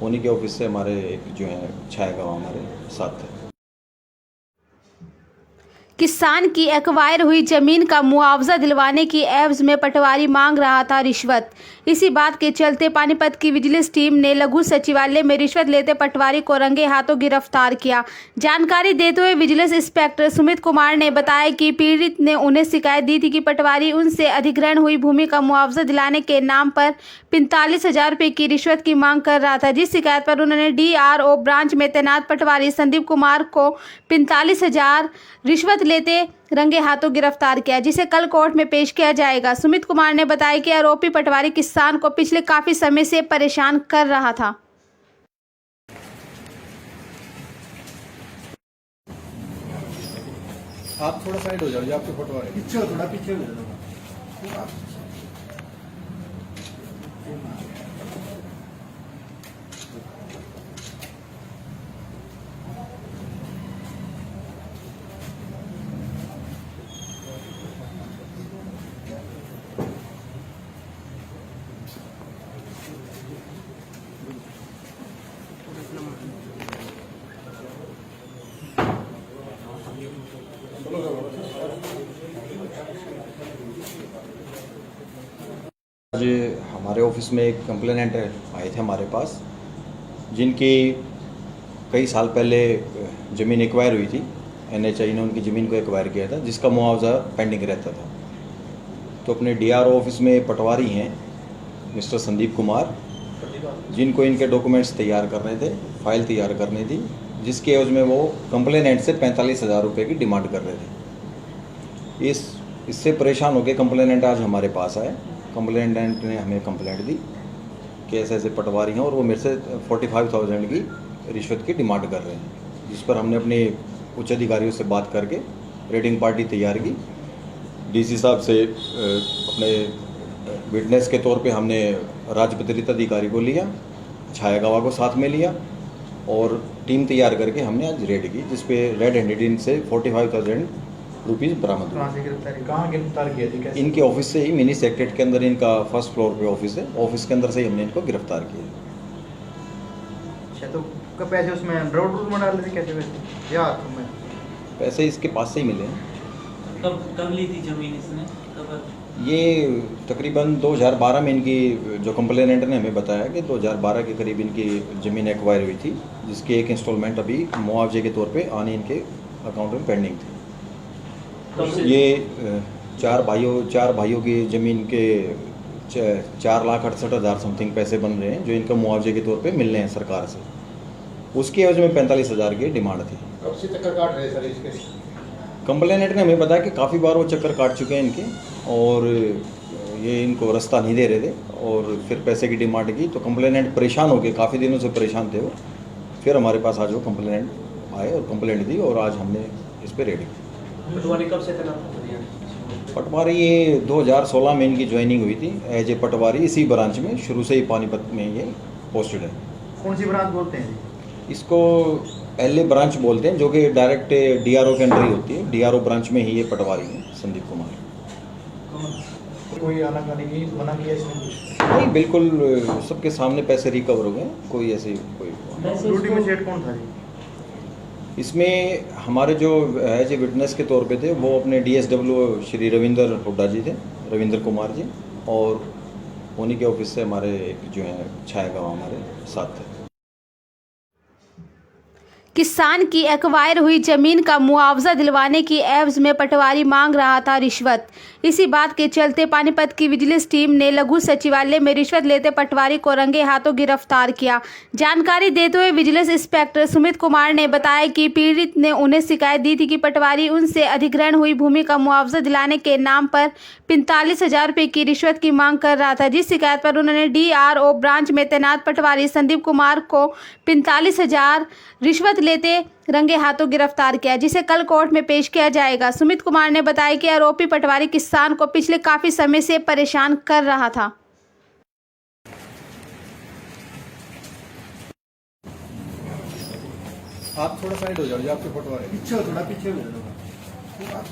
उन्हीं के ऑफिस से हमारे एक जो है छाया गवाह हमारे साथ थे। किसान की एक्वायर हुई जमीन का मुआवजा दिलवाने की एवज में पटवारी मांग रहा था रिश्वत। इसी बात के चलते पानीपत की विजिलेंस टीम ने लघु सचिवालय में रिश्वत लेते पटवारी को रंगे हाथों गिरफ्तार किया। जानकारी देते हुए विजिलेंस इंस्पेक्टर सुमित कुमार ने बताया कि पीड़ित ने उन्हें शिकायत दी थी कि पटवारी उनसे अधिग्रहण हुई भूमि का मुआवजा दिलाने के नाम पर 45,000 रुपये की रिश्वत की मांग कर रहा था, जिस शिकायत पर उन्होंने DRO ब्रांच में तैनात पटवारी संदीप कुमार को 45,000 रिश्वत लेते रंगे हाथों गिरफ्तार किया, जिसे कल कोर्ट में पेश किया जाएगा। सुमित कुमार ने बताया कि आरोपी पटवारी किसान को पिछले काफी समय से परेशान कर रहा था। आप थोड़ा साइड हो जाओ, ये आपके फोटो आ रहे हैं। पीछे हो, थोड़ा पीछे हो जाओ। आज हमारे ऑफिस में एक कंप्लेनेंट आए थे हमारे पास, जिनकी कई साल पहले ज़मीन एक्वायर हुई थी। NHI ने उनकी ज़मीन को एक्वायर किया था, जिसका मुआवजा पेंडिंग रहता था। तो अपने DRO ऑफिस में पटवारी हैं मिस्टर संदीप कुमार, जिनको इनके डॉक्यूमेंट्स तैयार करने थे, फाइल तैयार करनी थी, जिसके एवज में वो कंप्लेनेंट से 45,000 रुपये की डिमांड कर रहे थे। इससे परेशान होकर कंप्लेनेंट आज हमारे पास आए। कंप्लेनेंट ने हमें कंप्लेंट दी कि ऐसे ऐसे पटवारी हैं और वो मेरे से 45,000 की रिश्वत की डिमांड कर रहे हैं, जिस पर हमने अपने उच्च अधिकारियों से बात करके रेडिंग पार्टी तैयार की। DC साहब से अपने विटनेस के तौर पे हमने राजपत्रित अधिकारी को लिया, छाया गवाह को साथ में लिया और टीम तैयार करके हमने आज रेड की, जिस पे रेड हैंडेड इनसे 45,000 रुपीज़ बरामद हुए। कहाँ गिरफ्तार किया थी? कैसे? इनके ऑफिस से ही, मिनी सेक्रेटरी के अंदर इनका फर्स्ट फ्लोर पे ऑफिस है, ऑफिस के अंदर से ही हमने इनको गिरफ्तार किया। अच्छा, तो कब पैसे उसमें ड्रॉ में डाल रहे थे कैसे वैसे या हाथों में? पैसे इसके पास से ही मिले हैं। कब ली थी जमीन इसने? कब? ये तकरीबन 2012 में इनकी जो कंप्लेनेंट ने हमें बताया कि 2012 के करीब इनकी ज़मीन एक्वायर हुई थी, जिसकी एक इंस्टॉलमेंट अभी मुआवजे के तौर पे आने इनके अकाउंट में पेंडिंग थी। ये चार भाइयों की ज़मीन के 4,68,000 समथिंग पैसे बन रहे हैं, जो इनका मुआवजे के तौर पे मिल रहे हैं सरकार से। उसकी एवज में 45,000 की डिमांड थी। कब से चक्कर काट रहे सर इसके? कंप्लेनेंट ने हमें बताया कि काफ़ी बार वो चक्कर काट चुके हैं इनके, और ये इनको रास्ता नहीं दे रहे थे और फिर पैसे की डिमांड की। तो कंप्लेनेंट परेशान हो गए, काफ़ी दिनों से परेशान थे वो। फिर हमारे पास आज वो कंप्लेनेंट आए और कंप्लेंट दी और आज हमने इस पर रेड की। पटवारी कब से तैनात? पटवारी ये 2016 में इनकी ज्वाइनिंग हुई थी एज ए पटवारी, इसी ब्रांच में शुरू से ही पानीपत में ये पोस्टेड है। कौन सी ब्रांच बोलते हैं? इसको LA ब्रांच बोलते हैं, जो कि डायरेक्ट DRO के अंडर ही होती है। DRO ब्रांच में ही ये पटवारी हैं संदीप कुमार। कोई आनाकानी की मना किया इसने? नहीं, बिल्कुल सबके सामने पैसे रिकवर हो गए, कोई ऐसी कोई। ड्यूटी में सेट कौन था जी? इसमें हमारे जो एज ए विटनेस के तौर पे थे वो अपने DSW श्री रविंदर हुड्डा जी थे, रविंदर कुमार जी, और उन्हीं के ऑफिस से हमारे एक जो है छाया गवाह हमारे साथ थे। किसान की एक्वायर हुई जमीन का मुआवजा दिलवाने की एवज में पटवारी मांग रहा था रिश्वत। इसी बात के चलते पानीपत की विजिलेंस टीम ने लघु सचिवालय में रिश्वत लेते पटवारी को रंगे हाथों गिरफ्तार किया। जानकारी देते हुए विजिलेंस इंस्पेक्टर सुमित कुमार ने बताया कि पीड़ित ने उन्हें शिकायत दी थी कि पटवारी उनसे अधिग्रहण हुई भूमि का मुआवजा दिलाने के नाम पर 45,000 रुपये की रिश्वत की मांग कर रहा था, जिस शिकायत पर उन्होंने DRO ब्रांच में तैनात पटवारी संदीप कुमार को 45,000 रिश्वत लेते रंगे हाथों गिरफ्तार किया, जिसे कल कोर्ट में पेश किया जाएगा। सुमित कुमार ने बताया कि आरोपी पटवारी किसान को पिछले काफी समय से परेशान कर रहा था। आप थोड़ा साइड हो जाओ, ये आपके फोटो आ रहे हैं। पीछे हो, थोड़ा पीछे हो जाओ।